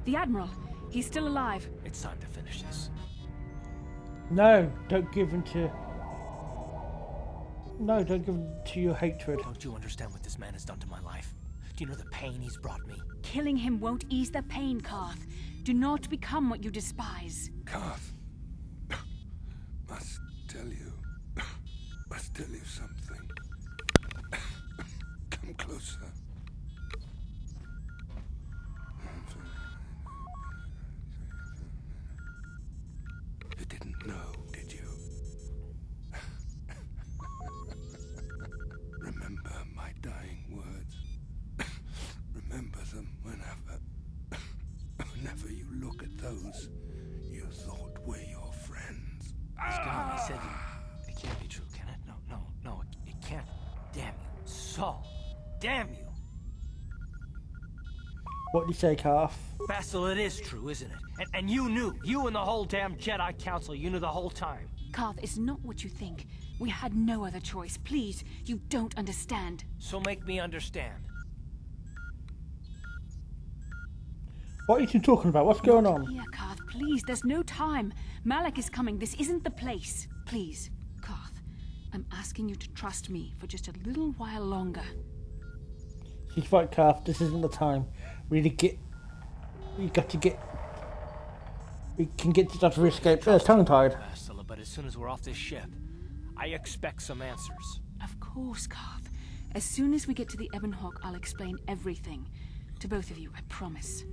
The Admiral! He's still alive. It's time to finish this. No, don't give in to... No, don't give in to your hatred. Don't you understand what this man has done to my life? Do you know the pain he's brought me? Killing him won't ease the pain, Carth. Do not become what you despise. Carth, must tell you something. Come closer. You didn't know, did you? Remember my dying words. Remember them whenever you look at those you thought were your friends. He's gone. He said it can't be true, can it? No, it can't. Damn you, Saul. Damn you. What do you say, Carth? Basil, it is true, isn't it? And you knew. You and the whole damn Jedi Council, you knew the whole time. Carth, it's not what you think. We had no other choice. Please, you don't understand. So make me understand. What are you two talking about? What's going on? Here, Carth, please, there's no time. Malak is coming. This isn't the place. Please, Carth, I'm asking you to trust me for just a little while longer. She's right, Carth. This isn't the time. We need to get... We got to get... We can get this out of escape. Tongue-tied. But as soon as we're off this ship, I expect some answers. Of course, Carth. As soon as we get to the Ebon Hawk, I'll explain everything. To both of you, I promise.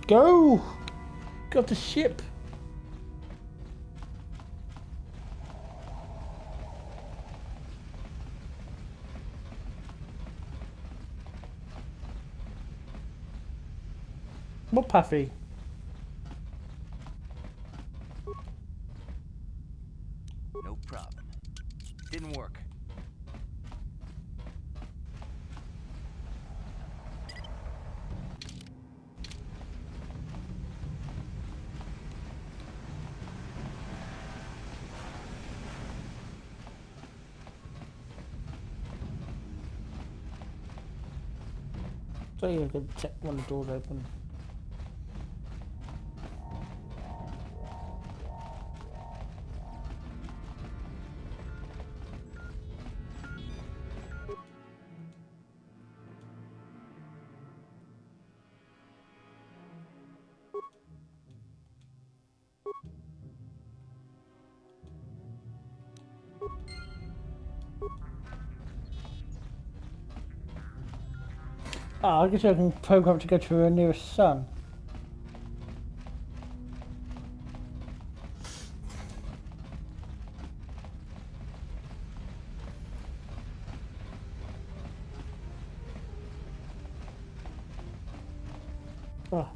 Go! Got the ship. What, Puffy? No problem. Didn't work. So yeah, I can check when the door's open. Oh, I guess I can program to go to her nearest sun. Oh.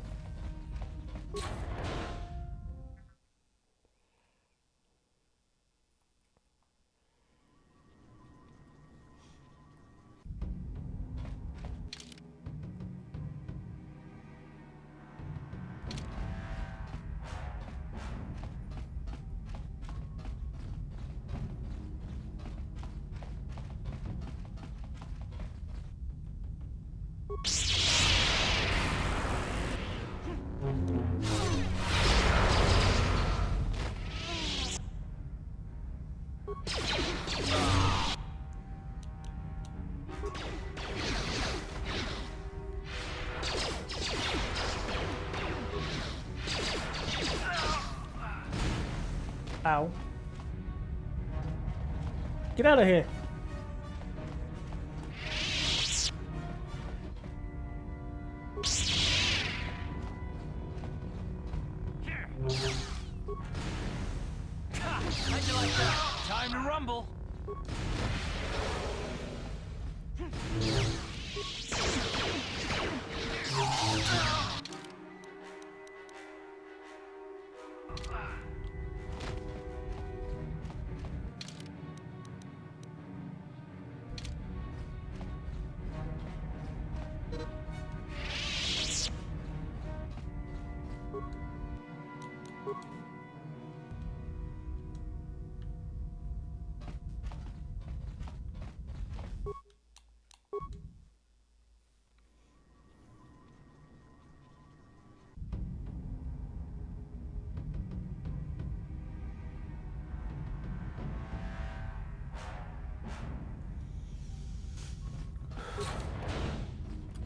Ow. Get out of here. How'd you like that? Time to rumble.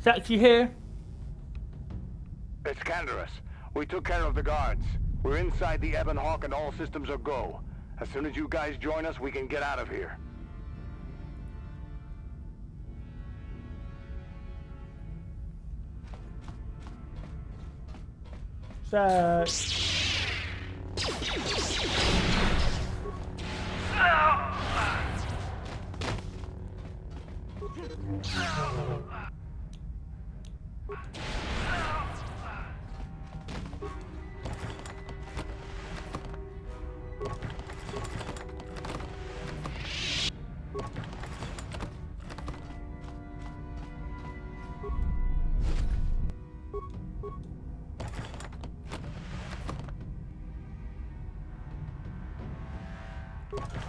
Zach, you here? It's Canderous. We took care of the guards. We're inside the Ebon Hawk and all systems are go. As soon as you guys join us, we can get out of here. Zach.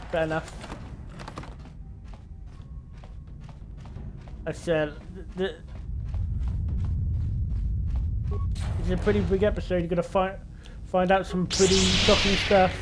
Fair enough. I said, it's a pretty big episode. You're gonna find out some pretty shocking stuff.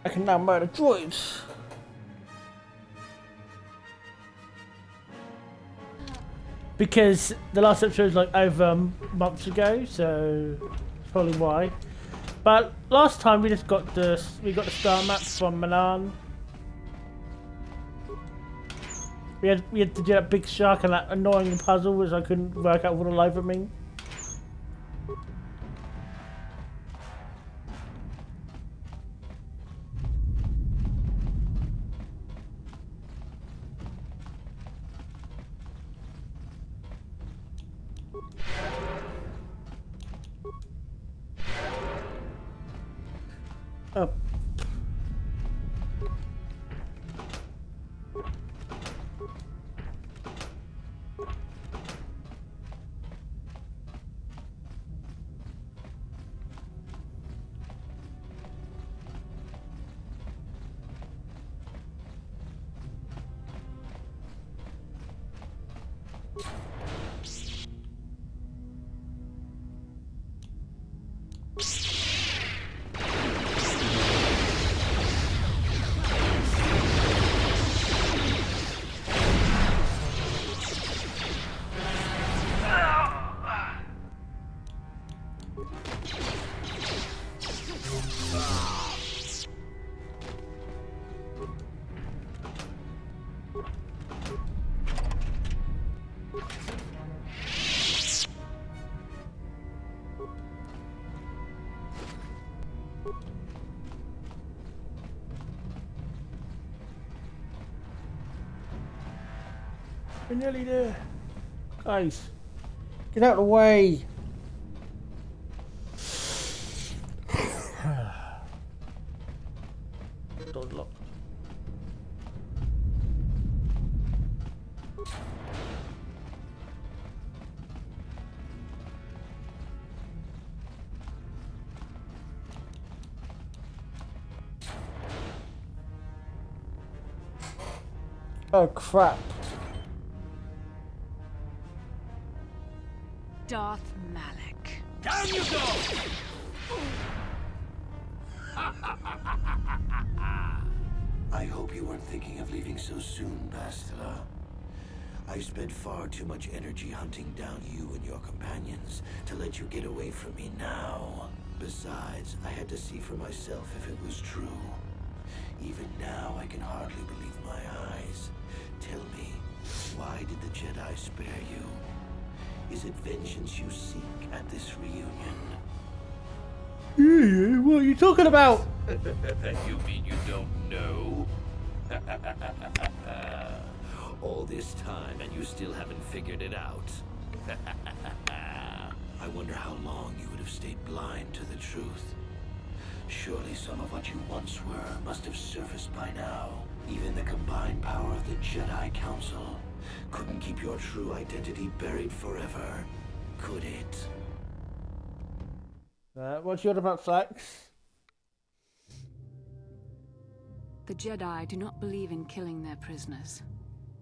I can now murder droids. Because the last episode was like over months ago, so that's probably why. But last time we just got the star map from Milan. We had to do that big shark and that annoying puzzle which I couldn't work out what the life of me. Oh. We're nearly there. Guys, get out of the way. Door's locked. Oh crap. Darth Malak. Down you go! I hope you weren't thinking of leaving so soon, Bastila. I spent far too much energy hunting down you and your companions to let you get away from me now. Besides, I had to see for myself if it was true. Even now, I can hardly believe my eyes. Tell me, why did the Jedi spare you? Is it vengeance you seek at this reunion? What are you talking about? You mean you don't know? All this time and you still haven't figured it out. I wonder how long you would have stayed blind to the truth. Surely some of what you once were must have surfaced by now. Even the combined power of the Jedi Council couldn't keep your true identity buried forever, could it? What's your about Flax? The Jedi do not believe in killing their prisoners.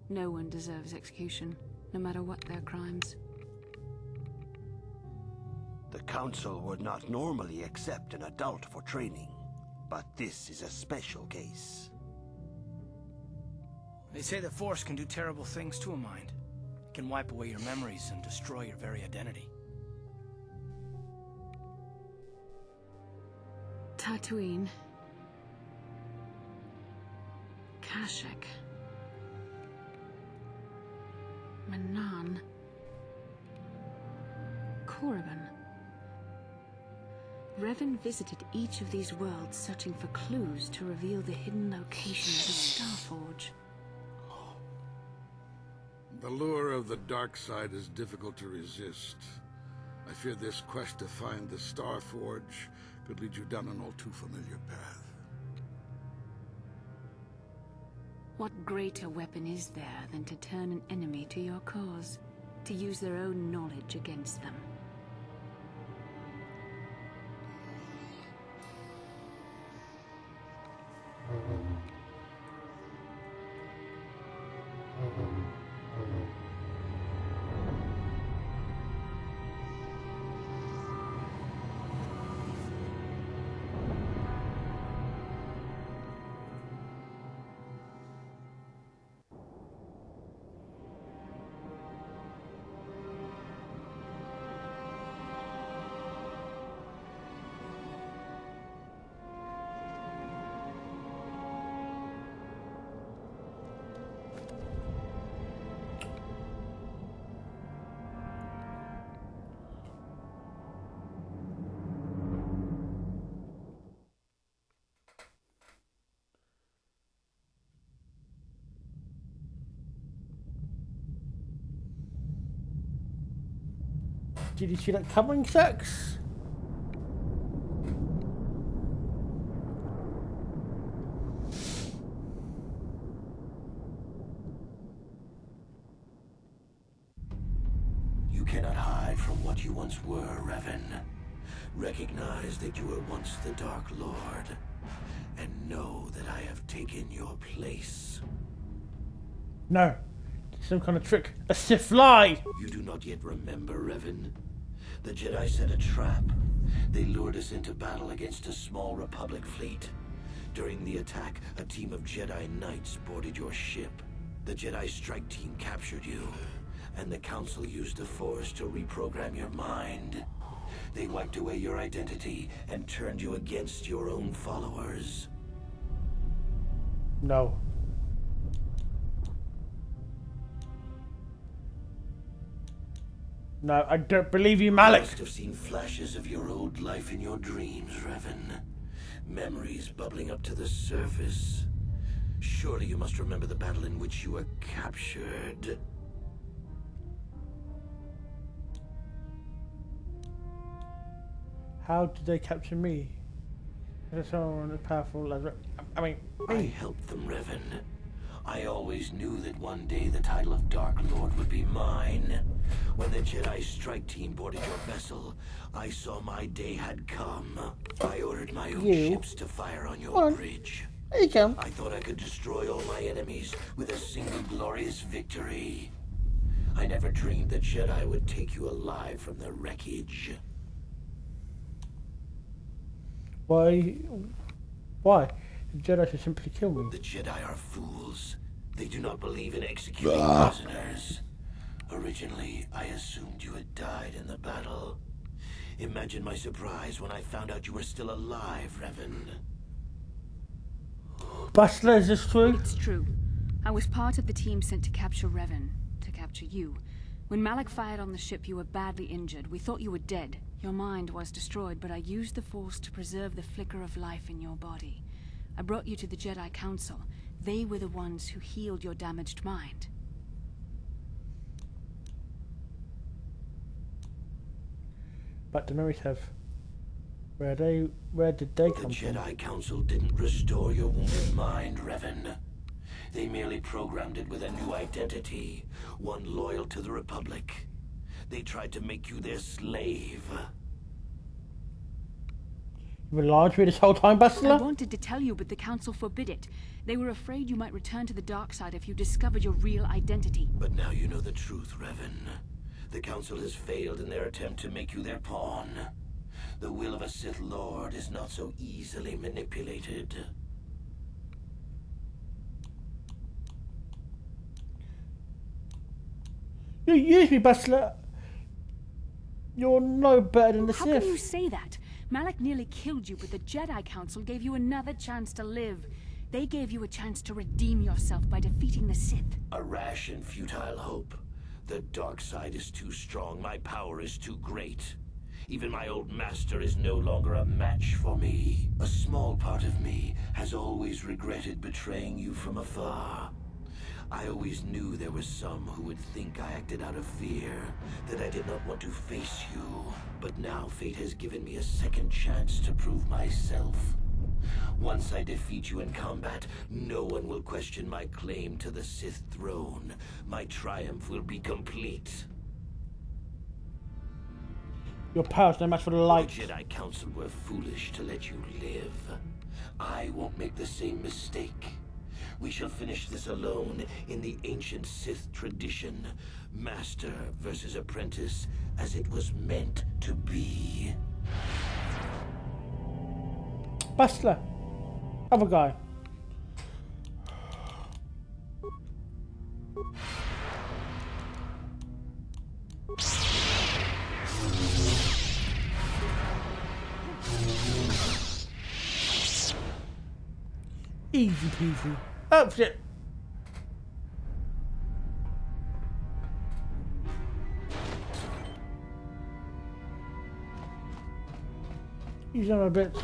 No one deserves execution, no matter what their crimes. The Council would not normally accept an adult for training, but this is a special case. They say the Force can do terrible things to a mind. It can wipe away your memories and destroy your very identity. Tatooine. Kashyyyk. Manan. Korriban. Revan visited each of these worlds searching for clues to reveal the hidden location of the Starforge. The lure of the dark side is difficult to resist. I fear this quest to find the Starforge could lead you down an all too familiar path. What greater weapon is there than to turn an enemy to your cause, to use their own knowledge against them? Did you see that coming, Sex? You cannot hide from what you once were, Revan. Recognize that you were once the Dark Lord, and know that I have taken your place. No. Some kind of trick. A Sith lie! You do not yet remember, Revan? The Jedi set a trap. They lured us into battle against a small Republic fleet. During the attack, a team of Jedi Knights boarded your ship. The Jedi strike team captured you, and the Council used the Force to reprogram your mind. They wiped away your identity and turned you against your own followers. No. No, I don't believe you, Malak. You must have seen flashes of your old life in your dreams, Revan. Memories bubbling up to the surface. Surely you must remember the battle in which you were captured. How did they capture me? There's someone as powerful as... I mean, I me. helped them, Revan. I always knew that one day the title of Dark Lord would be mine. When the Jedi strike team boarded your vessel, I saw my day had come. I ordered my own ships to fire on your bridge. There you go. I thought I could destroy all my enemies with a single glorious victory. I never dreamed the Jedi would take you alive from the wreckage. Why? Why? The Jedi should simply kill me. The Jedi are fools. They do not believe in executing prisoners. Originally, I assumed you had died in the battle. Imagine my surprise when I found out you were still alive, Revan. Bastila, is this true? It's true. I was part of the team sent to capture Revan, to capture you. When Malak fired on the ship, you were badly injured. We thought you were dead. Your mind was destroyed, but I used the Force to preserve the flicker of life in your body. I brought you to the Jedi Council. They were the ones who healed your damaged mind. But the memories have... Where did they come from? The Jedi Council didn't restore your wounded mind, Revan. They merely programmed it with a new identity, one loyal to the Republic. They tried to make you their slave. You were lying to me this whole time, Bastila? I wanted to tell you, but the Council forbid it. They were afraid you might return to the dark side if you discovered your real identity. But now you know the truth, Revan. The Council has failed in their attempt to make you their pawn. The will of a Sith Lord is not so easily manipulated. You use me, Bastila. You're no better than the Sith. How can you say that? Malak nearly killed you, but the Jedi Council gave you another chance to live. They gave you a chance to redeem yourself by defeating the Sith. A rash and futile hope. The dark side is too strong. My power is too great. Even my old master is no longer a match for me. A small part of me has always regretted betraying you from afar. I always knew there were some who would think I acted out of fear, that I did not want to face you. But now fate has given me a second chance to prove myself. Once I defeat you in combat, no one will question my claim to the Sith throne. My triumph will be complete. Your power's no match for the light. The Jedi Council were foolish to let you live. I won't make the same mistake. We shall finish this alone in the ancient Sith tradition. Master versus apprentice, as it was meant to be. Bastila. Other guy. Easy peasy. Oh shit. You son of a bitch.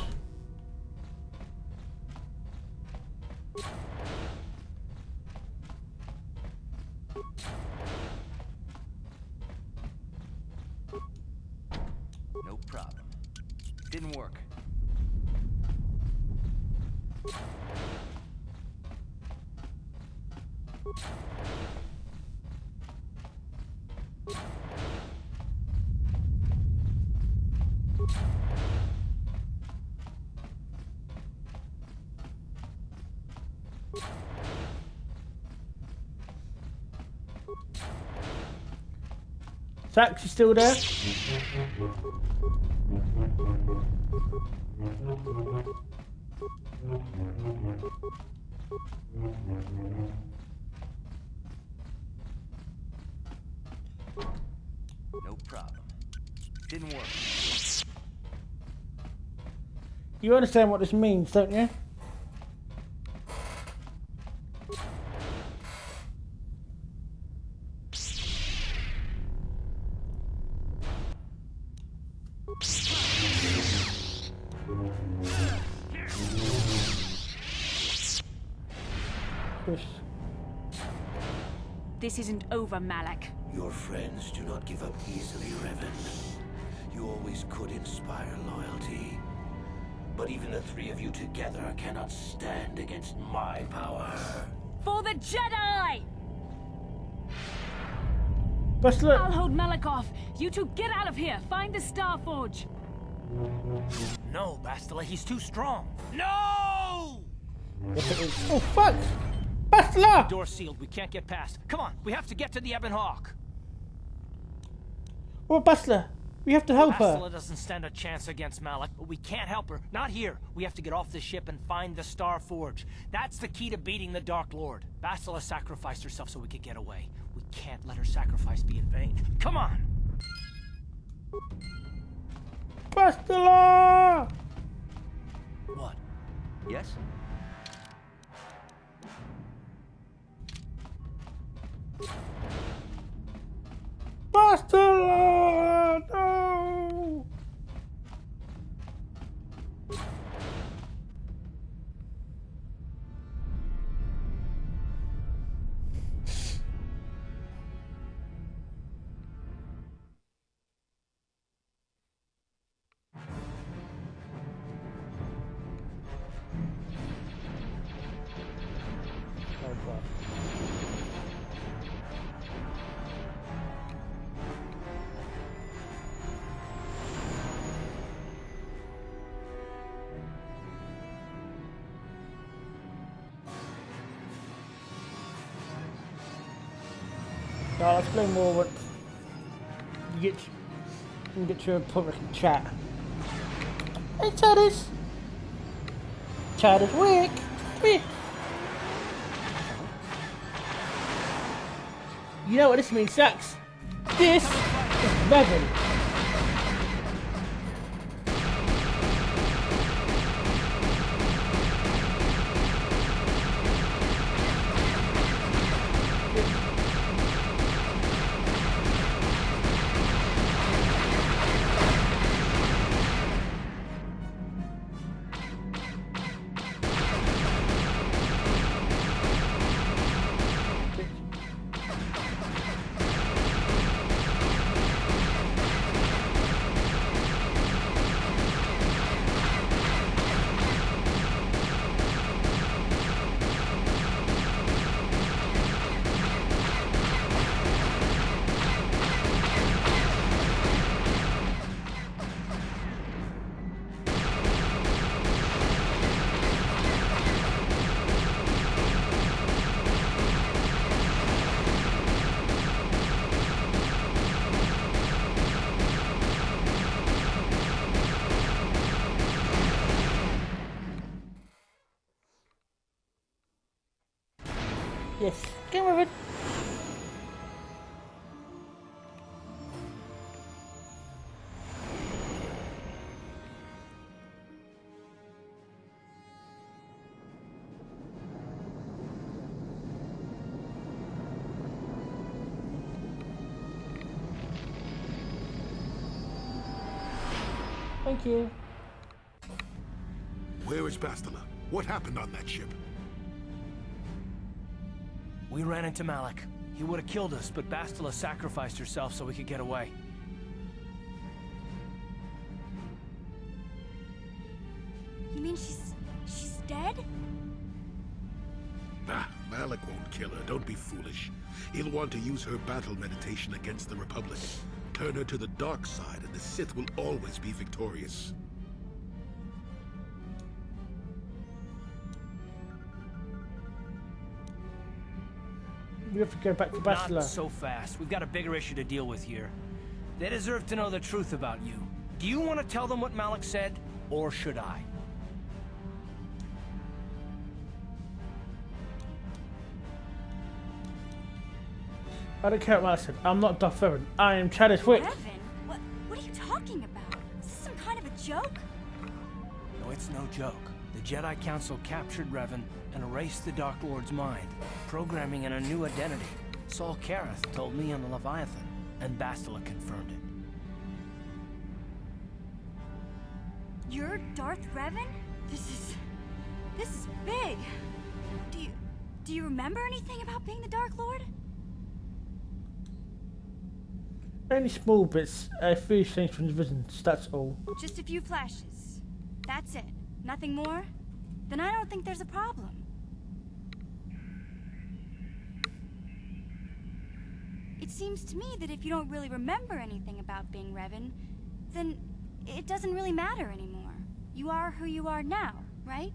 No problem. Didn't work. Sax, you still there? No problem. Didn't work. You understand what this means, don't you? This isn't over, Malak. Your friends do not give up easily, Revan. You always could inspire loyalty. But even the three of you together cannot stand against my power. For the Jedi! Bastila! I'll hold Malak off. You two get out of here. Find the Star Forge. No, Bastila, he's too strong. No! Yes, it is. Oh, fuck! Bastila! Door's sealed. We can't get past. Come on, we have to get to the Ebon Hawk. Well, Bastila, we have to help her. Bastila doesn't stand a chance against Malak, but we can't help her. Not here. We have to get off the ship and find the Star Forge. That's the key to beating the Dark Lord. Bastila sacrificed herself so we could get away. We can't let her sacrifice be in vain. Come on! Bastila! What? Yes? Bastila! No! Now let's play more what you get to a public chat. Hey Chatters! Chatters Wick! Wick! You know what this means, Sax? This is Bevan. Yes, get with it. Thank you. Where is Bastila? What happened on that ship? We ran into Malak. He would have killed us, but Bastila sacrificed herself so we could get away. You mean she's dead? Nah, Malak won't kill her. Don't be foolish. He'll want to use her battle meditation against the Republic. Turn her to the dark side, and the Sith will always be victorious. We have to go back to Bastila. Not so fast. We've got a bigger issue to deal with here. They deserve to know the truth about you. Do you want to tell them what Malak said, or should I? I don't care what Malak said. I'm not Darth Revan. I am Chadis Wick. Revan? What are you talking about? Is this some kind of a joke? No, it's no joke. The Jedi Council captured Revan and erased the Dark Lord's mind, programming in a new identity. Saul Kareth told me on the Leviathan, and Bastila confirmed it. You're Darth Revan? This is big. Do you remember anything about being the Dark Lord? Only small bits, a few things from the visions, that's all. Just a few flashes. That's it. Nothing more? Then I don't think there's a problem. It seems to me that if you don't really remember anything about being Revan, then it doesn't really matter anymore. You are who you are now, right?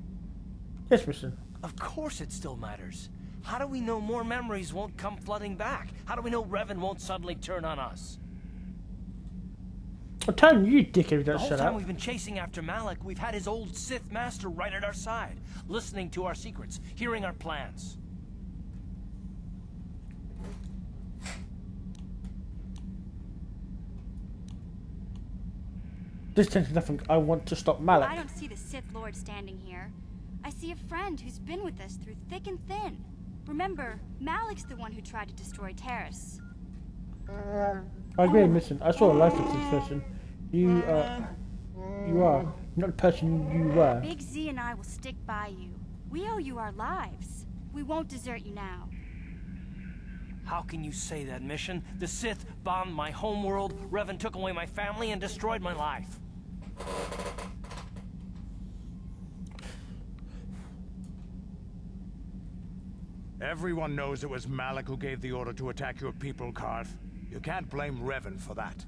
Yes, Mission. Of course it still matters. How do we know more memories won't come flooding back? How do we know Revan won't suddenly turn on us? I'm telling you, dickhead, if you The don't whole shut time up. we've been chasing after Malik, we've had his old Sith master right at our side, listening to our secrets, hearing our plans. This tells nothing. I want to stop Malik. I don't see the Sith Lord standing here. I see a friend who's been with us through thick and thin. Remember, Malik's the one who tried to destroy Terrace. I agree, Mission. I saw a life of this person. You are not the person you were. Big Z and I will stick by you. We owe you our lives. We won't desert you now. How can you say that, Mission? The Sith bombed my homeworld, Revan took away my family, and destroyed my life. Everyone knows it was Malik who gave the order to attack your people, Karth. You can't blame Revan for that.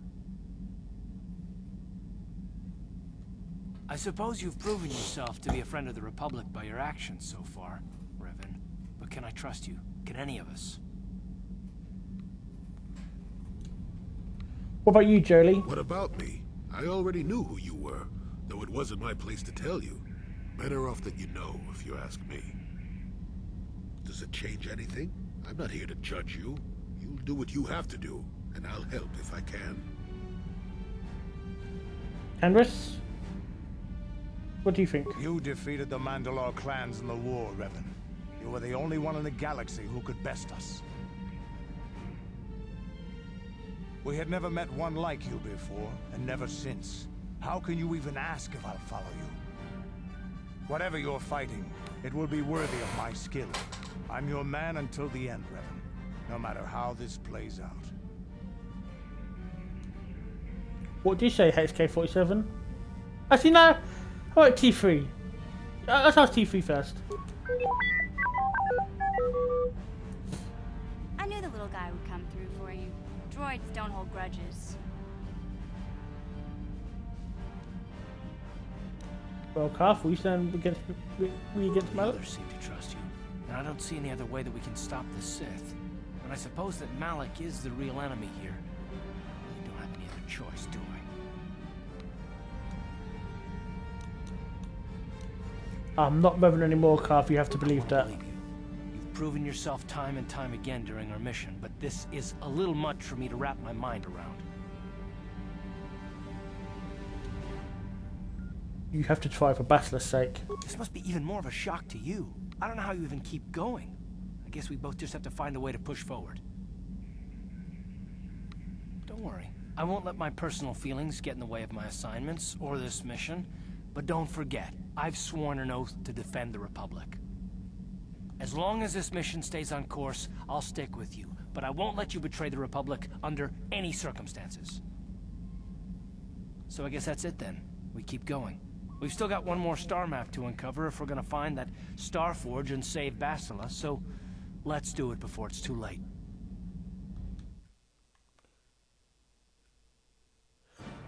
I suppose you've proven yourself to be a friend of the Republic by your actions so far, Revan. But can I trust you? Can any of us? What about you, Jolie? What about me? I already knew who you were, though it wasn't my place to tell you. Better off that you know, if you ask me. Does it change anything? I'm not here to judge you. You'll do what you have to do, and I'll help if I can. Andrus? What do you think? You defeated the Mandalore clans in the war, Revan. You were the only one in the galaxy who could best us. We had never met one like you before, and never since. How can you even ask if I'll follow you? Whatever you're fighting, it will be worthy of my skill. I'm your man until the end, Revan. No matter how this plays out. What do you say, HK47? Actually, no. How about T3? Let's ask T3 first. I knew the little guy would come through for you. Droids don't hold grudges. Well, Karth, we stand against Malik. Others seem to trust you, and I don't see any other way that we can stop the Sith. And I suppose that Malik is the real enemy here. We don't have any other choice, do we? I'm not Revan anymore, Karth. You have to believe that. You've proven yourself time and time again during our mission, but this is a little much for me to wrap my mind around. You have to try for Basila's sake. This must be even more of a shock to you. I don't know how you even keep going. I guess we both just have to find a way to push forward. Don't worry. I won't let my personal feelings get in the way of my assignments or this mission. But don't forget, I've sworn an oath to defend the Republic. As long as this mission stays on course, I'll stick with you. But I won't let you betray the Republic under any circumstances. So I guess that's it then. We keep going. We've still got one more star map to uncover if we're gonna find that Star Forge and save Bastila, so let's do it before it's too late.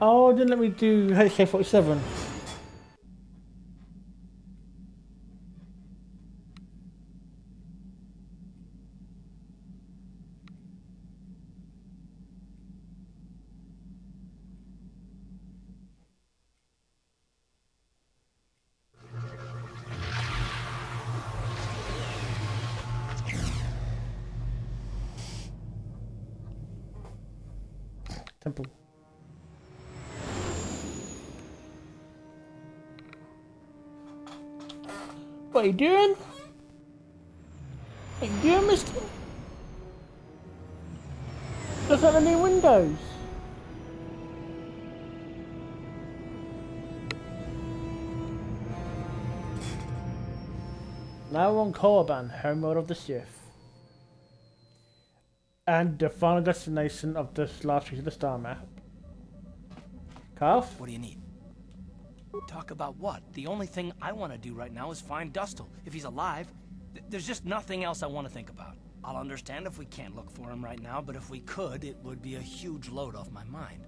Oh, didn't let me do HK47. Temple. What are you doing? What are you doing, mister? Look at the new windows. Now on Korriban, homeworld of the Sith. And the final destination of this last piece of the star map. Calf? What do you need? Talk about what? The only thing I want to do right now is find Dustle. If he's alive, there's just nothing else I want to think about. I'll understand if we can't look for him right now, but if we could, it would be a huge load off my mind.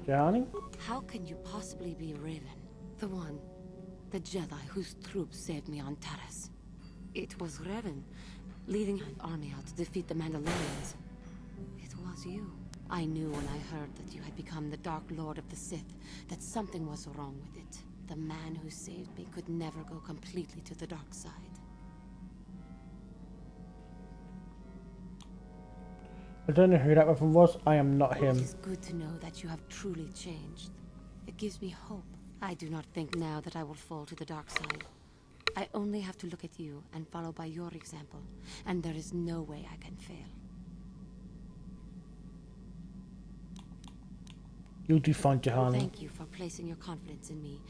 Johnny? How can you possibly be Raven? The one, the Jedi whose troops saved me on Taris. It was Raven, leading an army out to defeat the Mandalorians. It was you. I knew when I heard that you had become the Dark Lord of the Sith, that something was wrong with it. The man who saved me could never go completely to the dark side. I don't know who that weapon was. I am not him. It is good to know that you have truly changed. It gives me hope. I do not think now that I will fall to the dark side. I only have to look at you and follow by your example, and there is no way I can fail. You'll do fine, Jahani. Thank you for placing your confidence in me.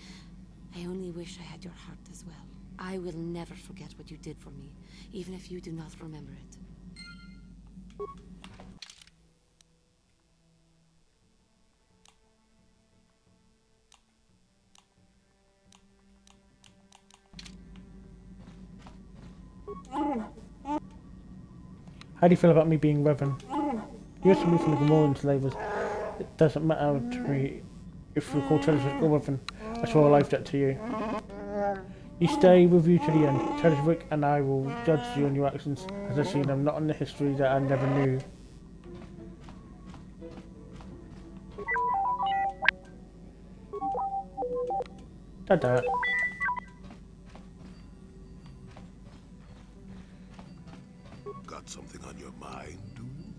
I only wish I had your heart as well. I will never forget what you did for me, even if you do not remember it. How do you feel about me being Revan? You used to me from the Gamorrean slavers. It doesn't matter to me if you call Tedrick or Revan. I swear a life debt to you. You stay with you to the end. Tedrick and I will judge you on your actions as I see them, not on the history that I never knew. Dada. Got something on your mind, do you?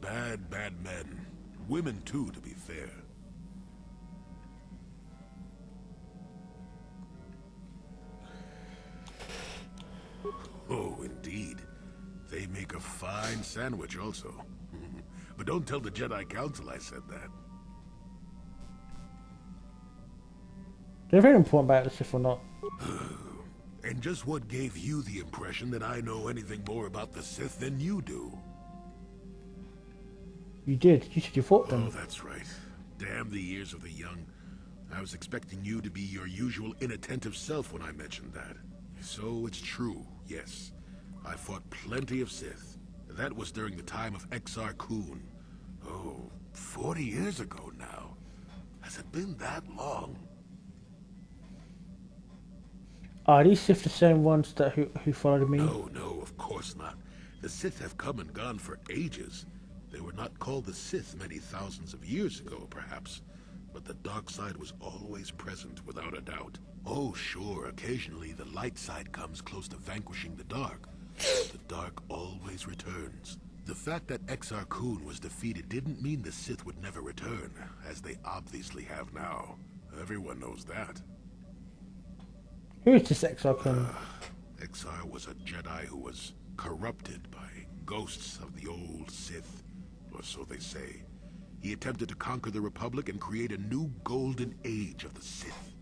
Bad men. Women too, to be fair. Oh, indeed. They make a fine sandwich also. But don't tell the Jedi Council I said that. They're very important about the Sith or not. And just what gave you the impression that I know anything more about the Sith than you do? You did. You said you fought them. Oh, that's right. Damn the years of the young. I was expecting you to be your usual inattentive self when I mentioned that. So it's true, yes. I fought plenty of Sith. That was during the time of Exar Kun. Oh, 40 years ago now. Has it been that long? Are these Sith the same ones that who followed me? No, of course not. The Sith have come and gone for ages. They were not called the Sith many thousands of years ago, perhaps. But the dark side was always present, without a doubt. Oh, sure, occasionally the light side comes close to vanquishing the dark. But the dark always returns. The fact that Exar Kun was defeated didn't mean the Sith would never return, as they obviously have now. Everyone knows that. Who is this Exar Kun? Exar was a Jedi who was corrupted by ghosts of the old Sith, or so they say. He attempted to conquer the Republic and create a new golden age of the Sith.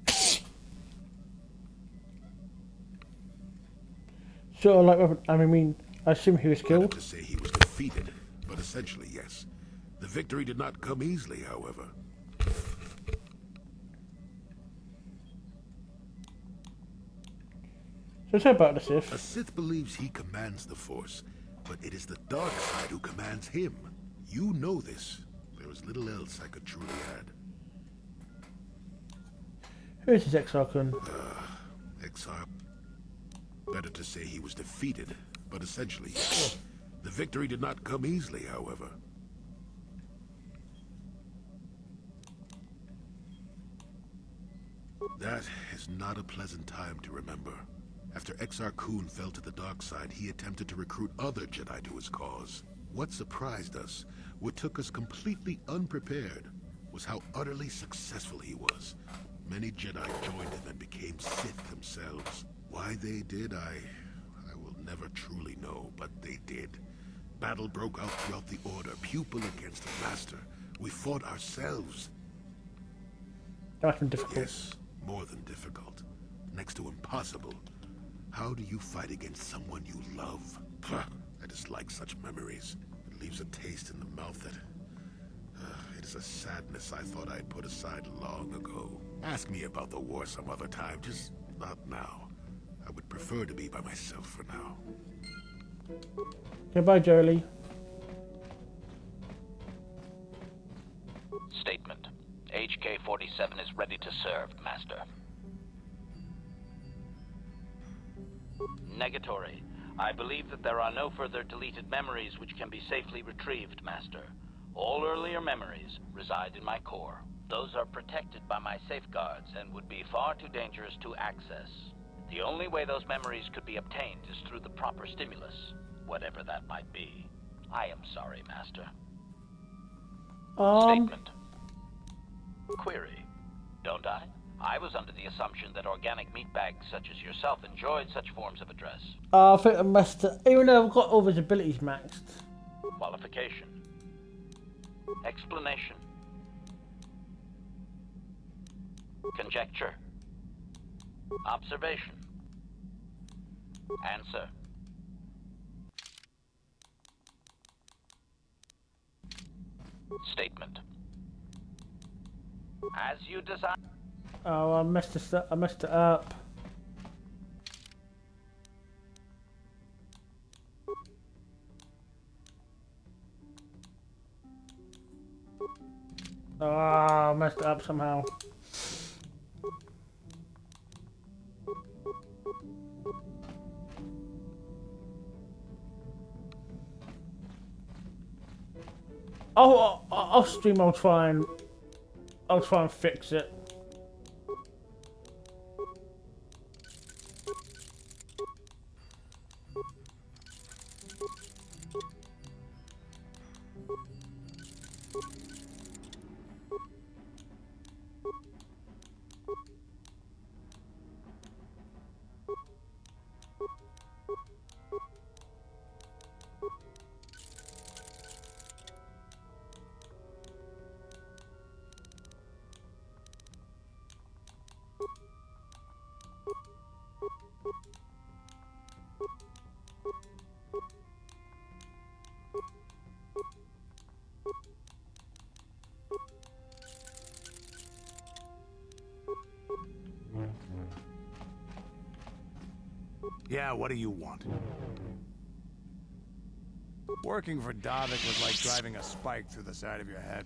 Sort of like, I assume he was killed. To say he was defeated, but essentially yes. The victory did not come easily, however. So say about the Sith. A Sith believes he commands the Force, but it is the dark side who commands him. You know this. There is little else I could truly add. Who is this Exar Kun? Exar. Better to say he was defeated, but essentially yes. The victory did not come easily, however. That is not a pleasant time to remember. After Exar Kun fell to the dark side, he attempted to recruit other Jedi to his cause. What surprised us, what took us completely unprepared, was how utterly successful he was. Many Jedi joined him and became Sith themselves. Why they did, I will never truly know, but they did. Battle broke out throughout the Order, pupil against master. We fought ourselves. That's been difficult. Yes, more than difficult. Next to impossible. How do you fight against someone you love? I dislike such memories. It leaves a taste in the mouth that... it is a sadness I thought I'd put aside long ago. Ask me about the war some other time, just not now. I would prefer to be by myself for now. Goodbye, Jolie. Statement. HK-47 is ready to serve, Master. Negatory. I believe that there are no further deleted memories which can be safely retrieved, Master. All earlier memories reside in my core. Those are protected by my safeguards and would be far too dangerous to access. The only way those memories could be obtained is through the proper stimulus, whatever that might be. I am sorry, Master. Statement. Query. Don't I? I was under the assumption that organic meatbags such as yourself enjoyed such forms of address. I think I must, even though I've got all his abilities maxed. Qualification. Explanation. Conjecture. Observation. Answer. Statement. As you desire. Oh, I messed this up. I messed it up. Oh, I messed it up somehow. I'll stream. I'll try and fix it. Yeah, what do you want? Working for Davik was like driving a spike through the side of your head.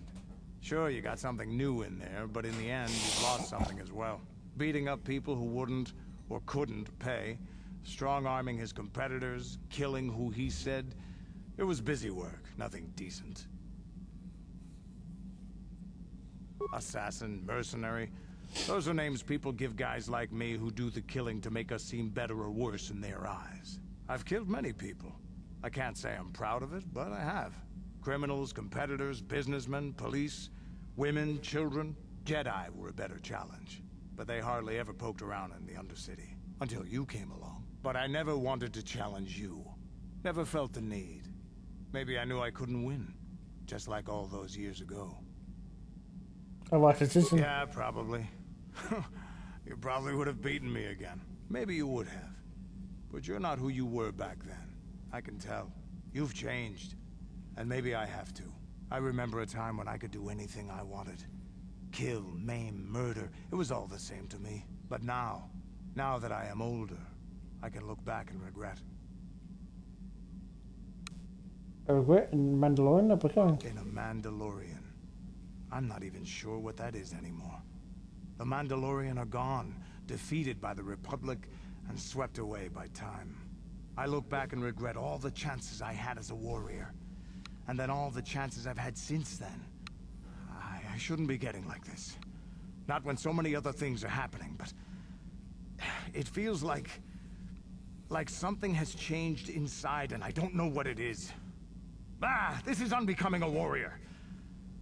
Sure, you got something new in there, but in the end, you've lost something as well. Beating up people who wouldn't or couldn't pay, strong-arming his competitors, killing who he said. It was busy work, nothing decent. Assassin, mercenary. Those are names people give guys like me who do the killing to make us seem better or worse in their eyes. I've killed many people. I can't say I'm proud of it, but I have. Criminals, competitors, businessmen, police, women, children. Jedi were a better challenge. But they hardly ever poked around in the Undercity. Until you came along. But I never wanted to challenge you. Never felt the need. Maybe I knew I couldn't win. Just like all those years ago. Oh, what is this? Yeah, probably. You probably would have beaten me again. Maybe you would have. But you're not who you were back then. I can tell. You've changed. And maybe I have to. I remember a time when I could do anything I wanted. Kill, maim, murder. It was all the same to me. But now that I am older, I can look back and regret. A regret in Mandalorian? In a Mandalorian. I'm not even sure what that is anymore. The Mandalorian are gone, defeated by the Republic and swept away by time. I look back and regret all the chances I had as a warrior. And then all the chances I've had since then. I shouldn't be getting like this. Not when so many other things are happening, but... It feels like something has changed inside and I don't know what it is. This is unbecoming a warrior.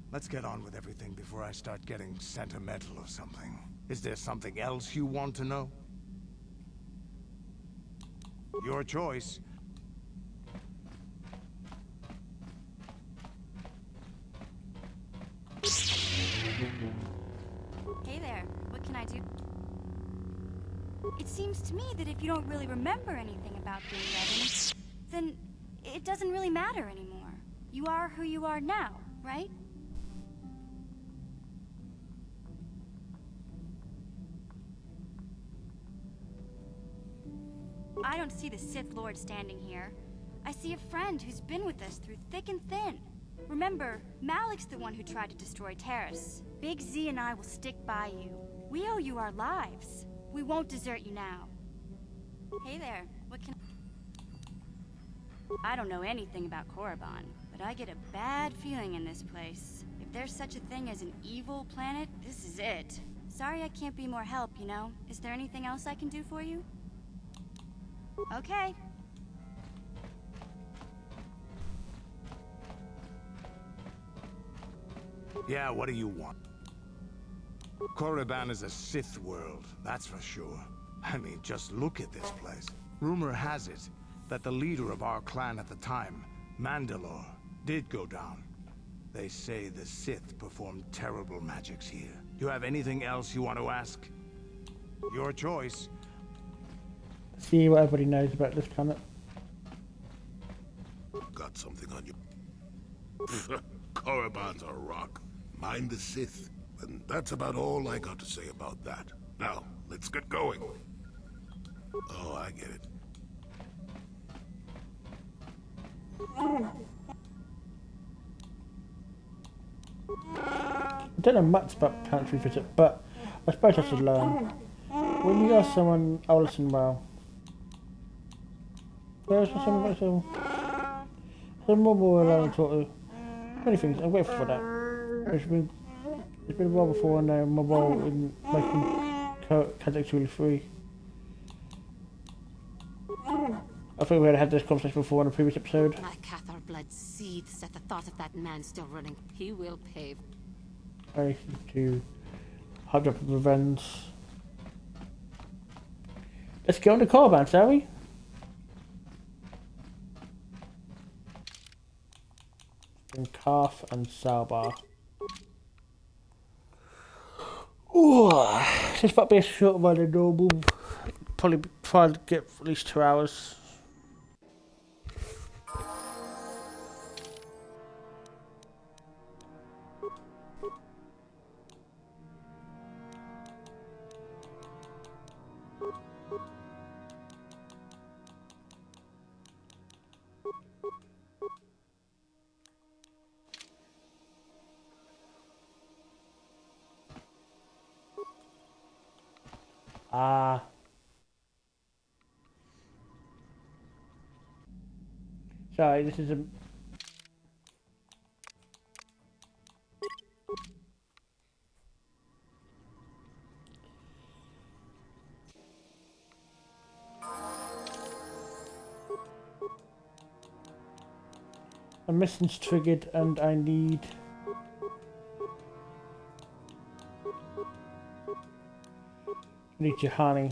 Let's get on with everything before I start getting sentimental or something. Is there something else you want to know? Your choice. to me that if you don't really remember anything about being Revan, then it doesn't really matter anymore. You are who you are now, right? I don't see the Sith Lord standing here. I see a friend who's been with us through thick and thin. Remember, Malik's the one who tried to destroy Terrace. Big Z and I will stick by you. We owe you our lives. We won't desert you now. Hey there, what can... I don't know anything about Korriban, but I get a bad feeling in this place. If there's such a thing as an evil planet, this is it. Sorry I can't be more help, you know? Is there anything else I can do for you? Okay. Yeah, what do you want? Korriban is a Sith world, that's for sure. I mean, just look at this place. Rumor has it that the leader of our clan at the time, Mandalore, did go down. They say the Sith performed terrible magics here. Do you have anything else you want to ask? Your choice. See what everybody knows about this planet. Got something on you. Korriban's a rock. Mind the Sith. And that's about all I got to say about that. Now, let's get going. Oh, I get it. I don't know much about planets we visit, but I suppose I should learn. When you ask someone, I'll listen well. There's some more we'll learn to talk to. Many things, I'm grateful for that. It's been a while before I know my role in making characters really free. I think we had this conversation before in a previous episode. My Kotor blood seethes at the thought of that man still running. He will pay. To hug up revenge. Let's get on the Korriban, shall we? And Calf and Salbar. Ooh, this might be a shorter one than normal. Probably try to get at least 2 hours. Sorry, this is a... A mission's triggered and I need... your honey.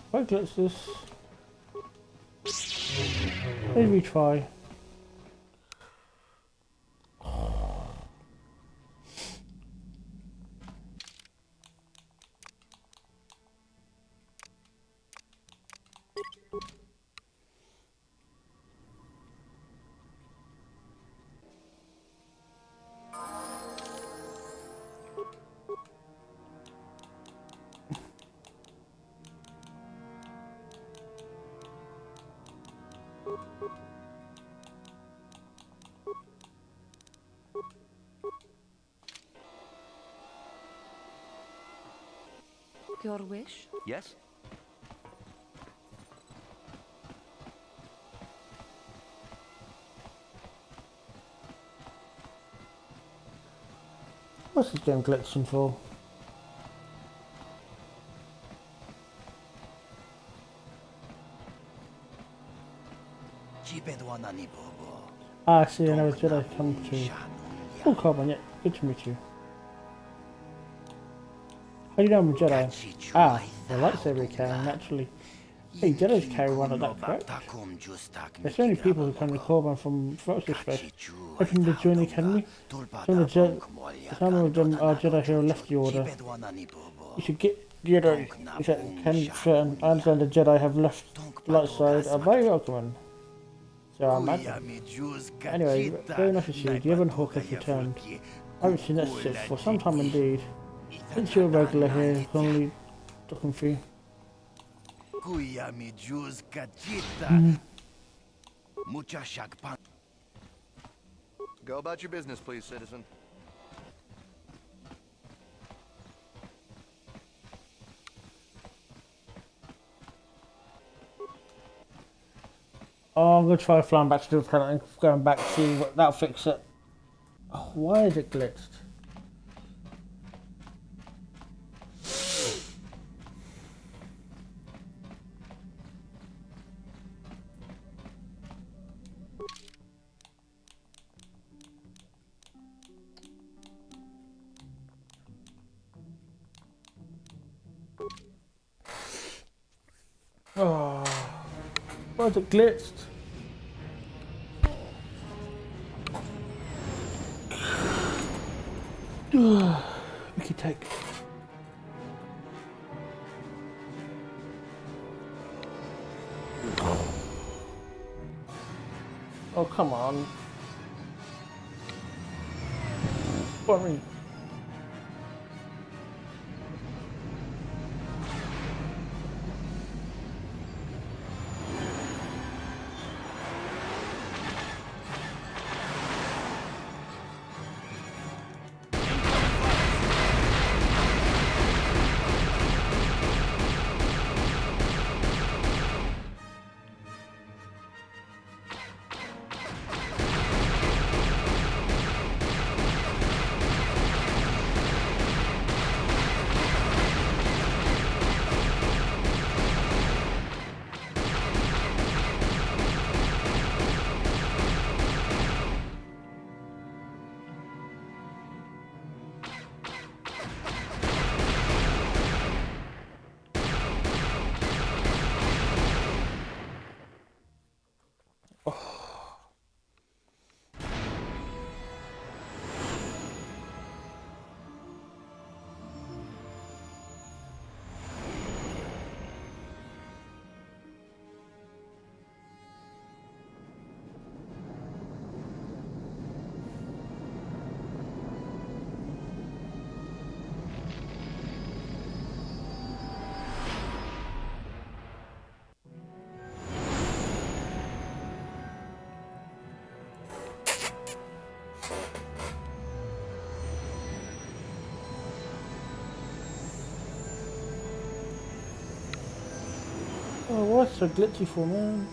What gets this? Maybe try. Your wish? Yes? What's this game glitching for? Ah, I see another Jedi come to. Oh, Carbon, yeah, good to meet you. How do you know I'm a Jedi? Ah, the lightsaber carrying, naturally. Hey, Jedis carry one of that, correct? There's so many people who come to Korban from throughout this space, hoping to join the academy. Some of them are Jedi who left the order. You should get Jedi. I understand the Jedi have left the light side. Are very welcome. So I imagine. Anyway, very nice to see you. The Ebon Hawk has returned. I haven't seen that Sith for some time indeed. Since you're a regular here, only looking for you. Go about your business, please, citizen. Oh, I'm gonna try flying back to the planet and going back to see what that'll fix it. Oh, why is it glitched? Oh, why is it glitched? Mickey take. Oh, come on. What I mean? Oh, what's so glitchy for, man?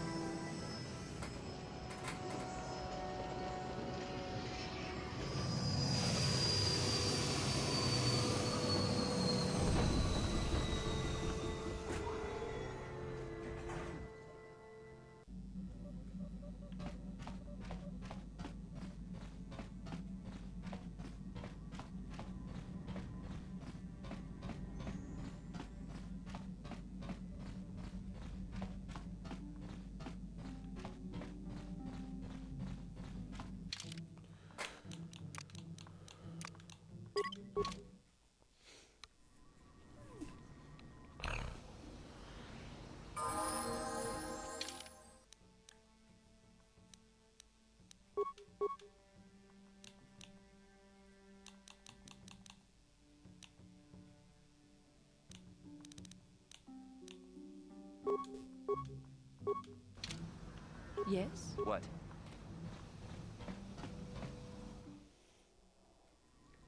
Yes? What?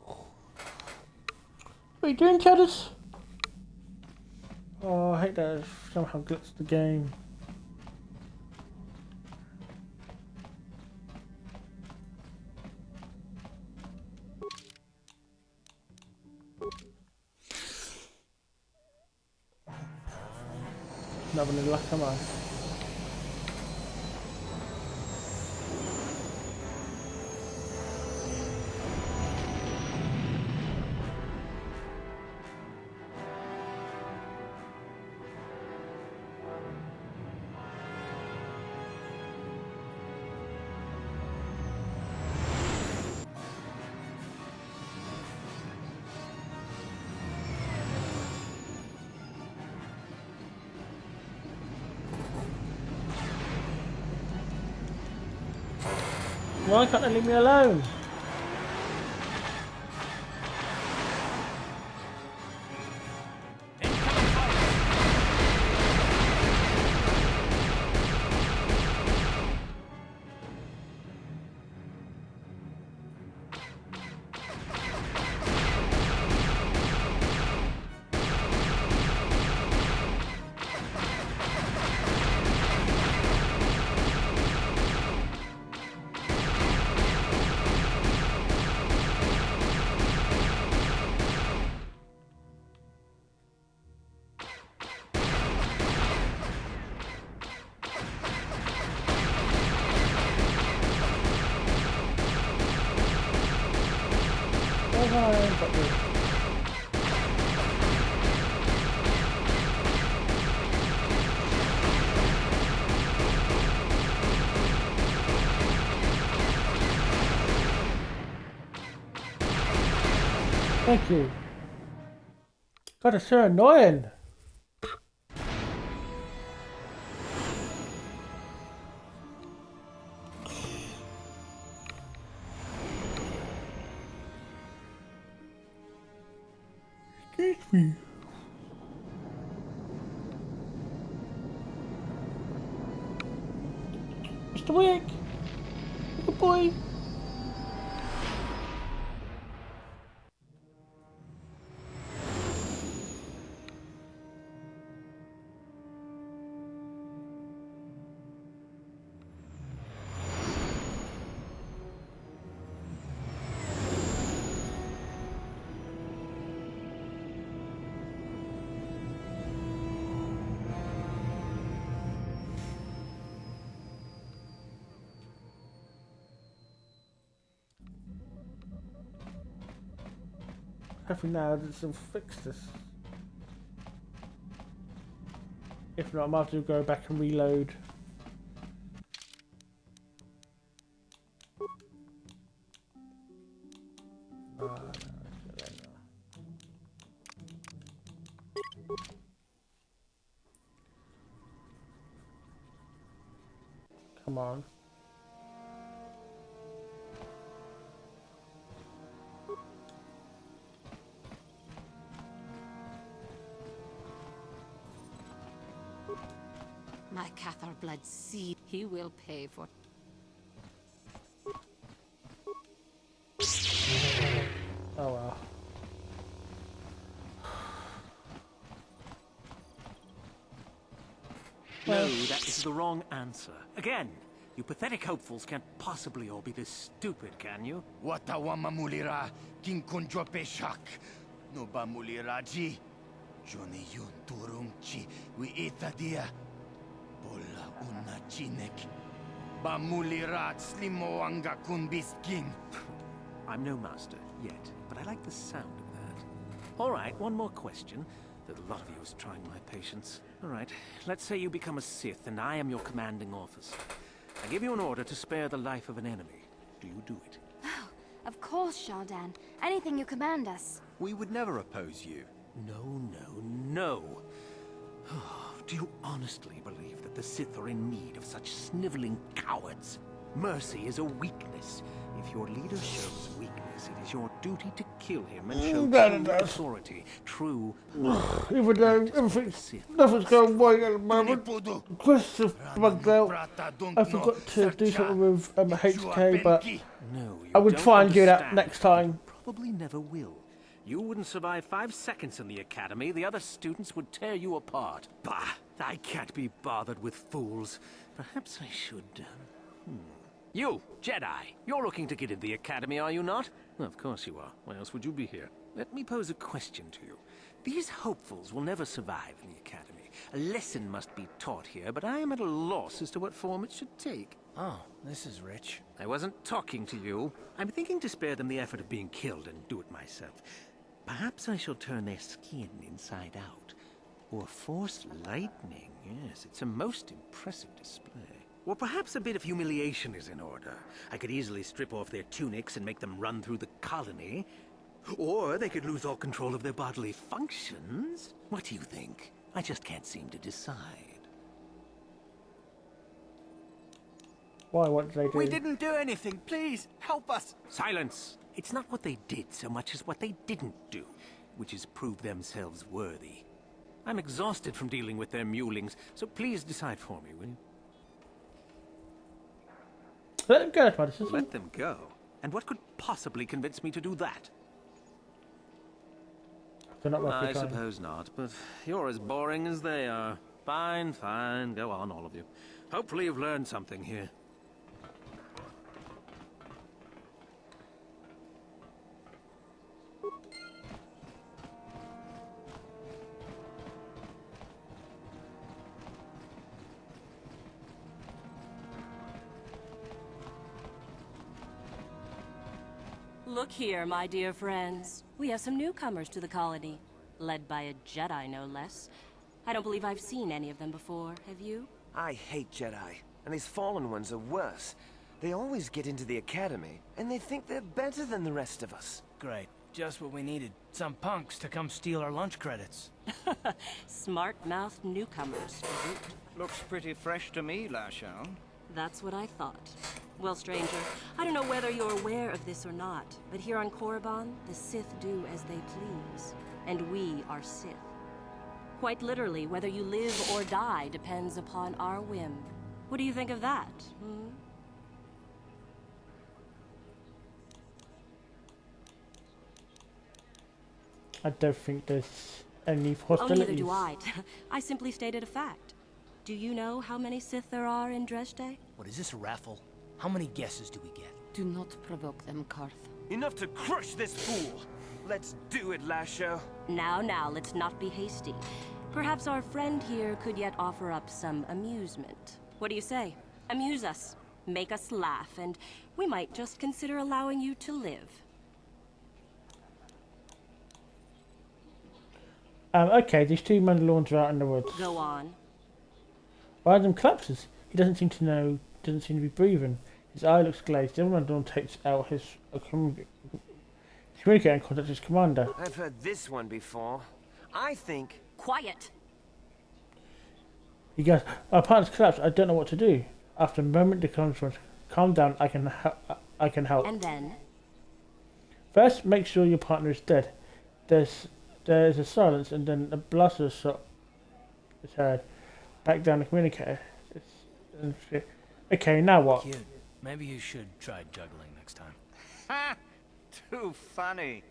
What are you doing, Chaddis? Oh, I hate that it somehow glitched the game. Not any luck, am I? Why can't they leave me alone? Thank you. God, it's so annoying. Excuse me. Mr. Wick. Good boy. Hopefully now that they'll fix this. If not, I might have to go back and reload. Come on. My Kotor blood seed, he will pay for. Oh well. No, that is the wrong answer. Again, you pathetic hopefuls can't possibly all be this stupid, can you? Watawama mulira, king konjo peshak. No ba muliraji. Johnny yun turungchi, we itadia. Bola una chinek. Ba mulirat slimo anga kunbiskin. I'm no master, yet, but I like the sound of that. All right, one more question. That a lot of you is trying my patience. All right, let's say you become a Sith and I am your commanding officer. I give you an order to spare the life of an enemy. Do you do it? Oh, of course, Shaldan. Anything you command us. We would never oppose you. No, no, no. Do you honestly believe that the Sith are in need of such sniveling cowards? Mercy is a weakness. If your leader shows weakness, it is your duty to kill him and show true authority. True. Even though nothing's going right at the moment. Chris is bugged out. I forgot to do something with HK, but no, I would try and do that next time. Probably never will. You wouldn't survive 5 seconds in the academy. The other students would tear you apart. Bah! I can't be bothered with fools. Perhaps I should... You, Jedi, you're looking to get in the academy, are you not? Well, of course you are. Why else would you be here? Let me pose a question to you. These hopefuls will never survive in the academy. A lesson must be taught here, but I am at a loss as to what form it should take. Oh, this is rich. I wasn't talking to you. I'm thinking to spare them the effort of being killed and do it myself. Perhaps I shall turn their skin inside out. Or force lightning. Yes, it's a most impressive display. Or perhaps a bit of humiliation is in order. I could easily strip off their tunics and make them run through the colony. Or they could lose all control of their bodily functions. What do you think? I just can't seem to decide. Why? What did they do? We didn't do anything. Please, help us. Silence. It's not what they did so much as what they didn't do, which is prove themselves worthy. I'm exhausted from dealing with their mulings, so please decide for me, will you? Let them go, my decision. Let them go? And what could possibly convince me to do that? They're not worth I your time. suppose not, but you're as boring as they are. Fine, fine. Go on, all of you. Hopefully you've learned something here. Look here, my dear friends. We have some newcomers to the colony, led by a Jedi, no less. I don't believe I've seen any of them before, have you? I hate Jedi, and these fallen ones are worse. They always get into the academy, and they think they're better than the rest of us. Great. Just what we needed. Some punks to come steal our lunch credits. Smart-mouthed newcomers. Looks pretty fresh to me, Lashao. That's what I thought. Well, stranger, I don't know whether you're aware of this or not, but here on Korriban, the Sith do as they please. And we are Sith. Quite literally, whether you live or die depends upon our whim. What do you think of that, hmm? I don't think there's any Oh, hostilities. neither do I. I simply stated a fact. Do you know how many Sith there are in Dresde? What, is this a raffle? How many guesses do we get? Do not provoke them, Karth. Enough to crush this fool! Let's do it, Lasho. Now, let's not be hasty. Perhaps our friend here could yet offer up some amusement. What do you say? Amuse us, make us laugh, and we might just consider allowing you to live. Okay, these two Mandalorians are out in the woods. Go on. One of them collapses. He doesn't seem to be breathing. His eye looks glazed. The other Mandalorian takes out his communicator and contacts his commander. I've heard this one before. I think... Quiet! He goes, our partner's collapsed. I don't know what to do. After a moment, the commander calm down. I can help. And then? First, make sure your partner is dead. There's a silence, and then a blaster shot is heard. Back down the communicator. Okay, now what? Kid, maybe you should try juggling next time. Ha! Too funny.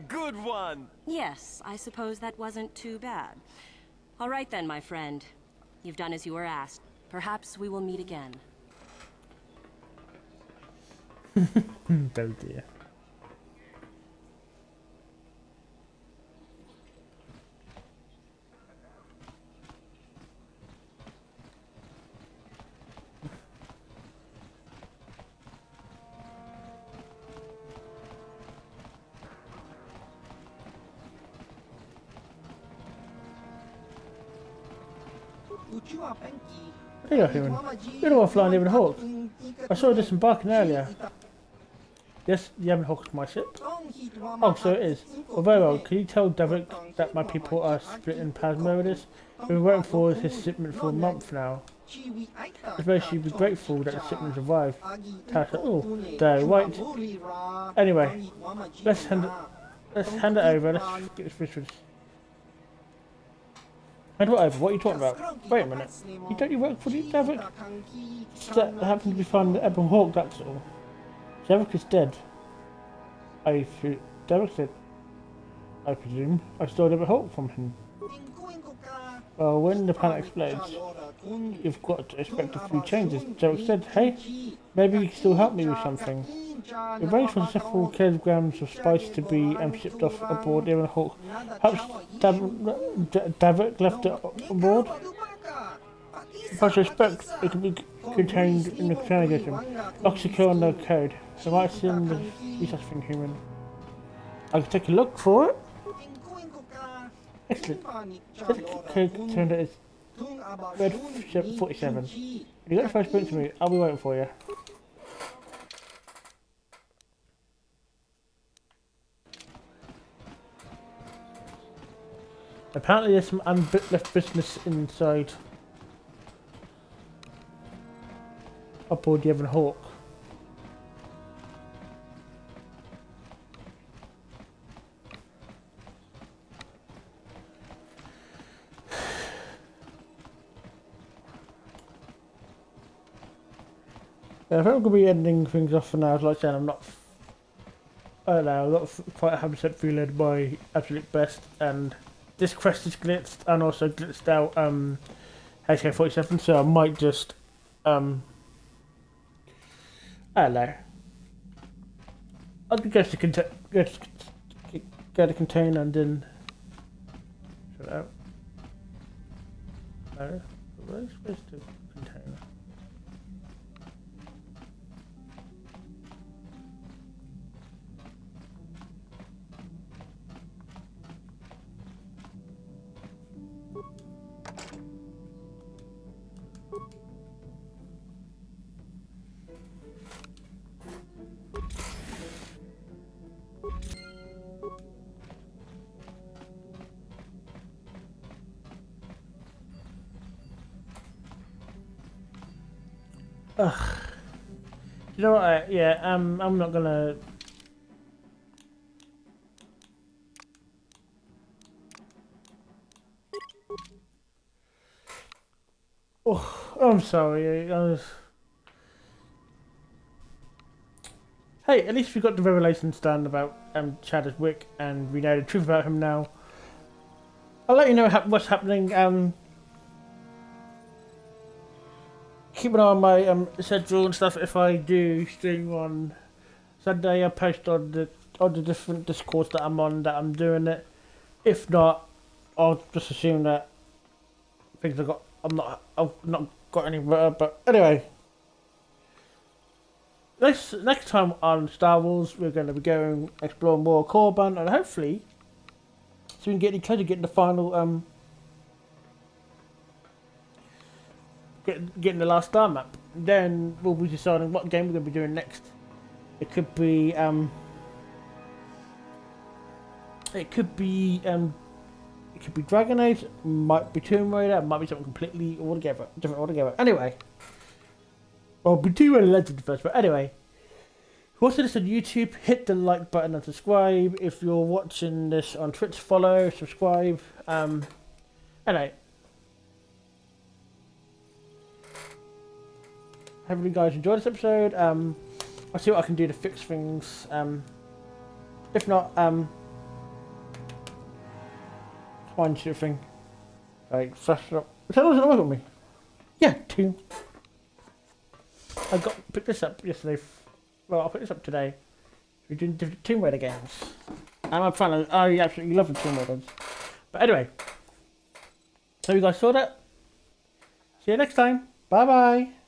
Good one! Yes, I suppose that wasn't too bad. All right then, my friend. You've done as you were asked. Perhaps we will meet again. Oh dear. There you go, human. You're the one flying the Ebon Hawk. I saw you disembarking earlier. Yes, the Ebon Hawk is my ship. Oh, so it is. Well, very well. Can you tell Davik that my people are split in Pasmodus? We've been waiting for his shipment for a month now. I suppose she'd be grateful that the shipment arrived. Oh, there, right. Anyway, let's hand it over. Let's get this finished. And whatever, what are you talking about? Wait a minute. You don't work for the Davik? That happened to be finding the Ebon Hawk, that's all. Davik is dead. Davik said, I presume. I stole the Ebon Hawk from him. Well, when the planet explodes, you've got to expect a few changes. Davik said, hey, maybe you can still help me with something. It ranges from several kilograms of spice to be shipped off aboard the Hawk. Perhaps Davik left it on board? If I suspect it could be contained in the container system. Lock secure on the code. So I might assume there's such thing human. I can take a look for it. Excellent. This code container is Red 47. If you got the first print to me, I'll be waiting for you. Apparently there's some unleft business inside. Aboard the Evan Hawk. Yeah, I think I'm going to be ending things off for now. Like I said, I'm not quite 100% feeling my absolute best, and this quest is glitched and also glitched out HK47, so I might just I don't know. I'll go to the container and then shut it out. No, where's the container? Ugh. You know what? Yeah, I'm not gonna. Oh, I'm sorry. Hey, at least we got the revelations done about Chadwick, and we know the truth about him now. I'll let you know what's happening. Keep an eye on my schedule and stuff. If I do stream on Sunday, I'll post on the different Discords that I'm on that I'm doing it. If not, I'll just assume that things I've not got any better. But anyway, next time on Star Wars, we're going to be going exploring more Korriban, and hopefully, so we can get any closer to getting the final getting the last star map. Then we'll be deciding what game we're going to be doing next. It could be Dragon Age, might be Tomb Raider, might be something completely different altogether. Anyway, I'll be doing Legend first, but anyway. If you're watching this on YouTube, hit the like button and subscribe. If you're watching this on Twitch, follow, subscribe. Anyway. Hope you guys enjoyed this episode. I'll see what I can do to fix things. If not, one sort of thing. Like, flash it up. How long does it work with me? Yeah, 2. I picked this up yesterday. Well, I'll pick this up today. We're doing different Tomb Raider games. And I'm a fan of, I absolutely love the Tomb Raiders. But anyway. So you guys saw that. See you next time. Bye bye.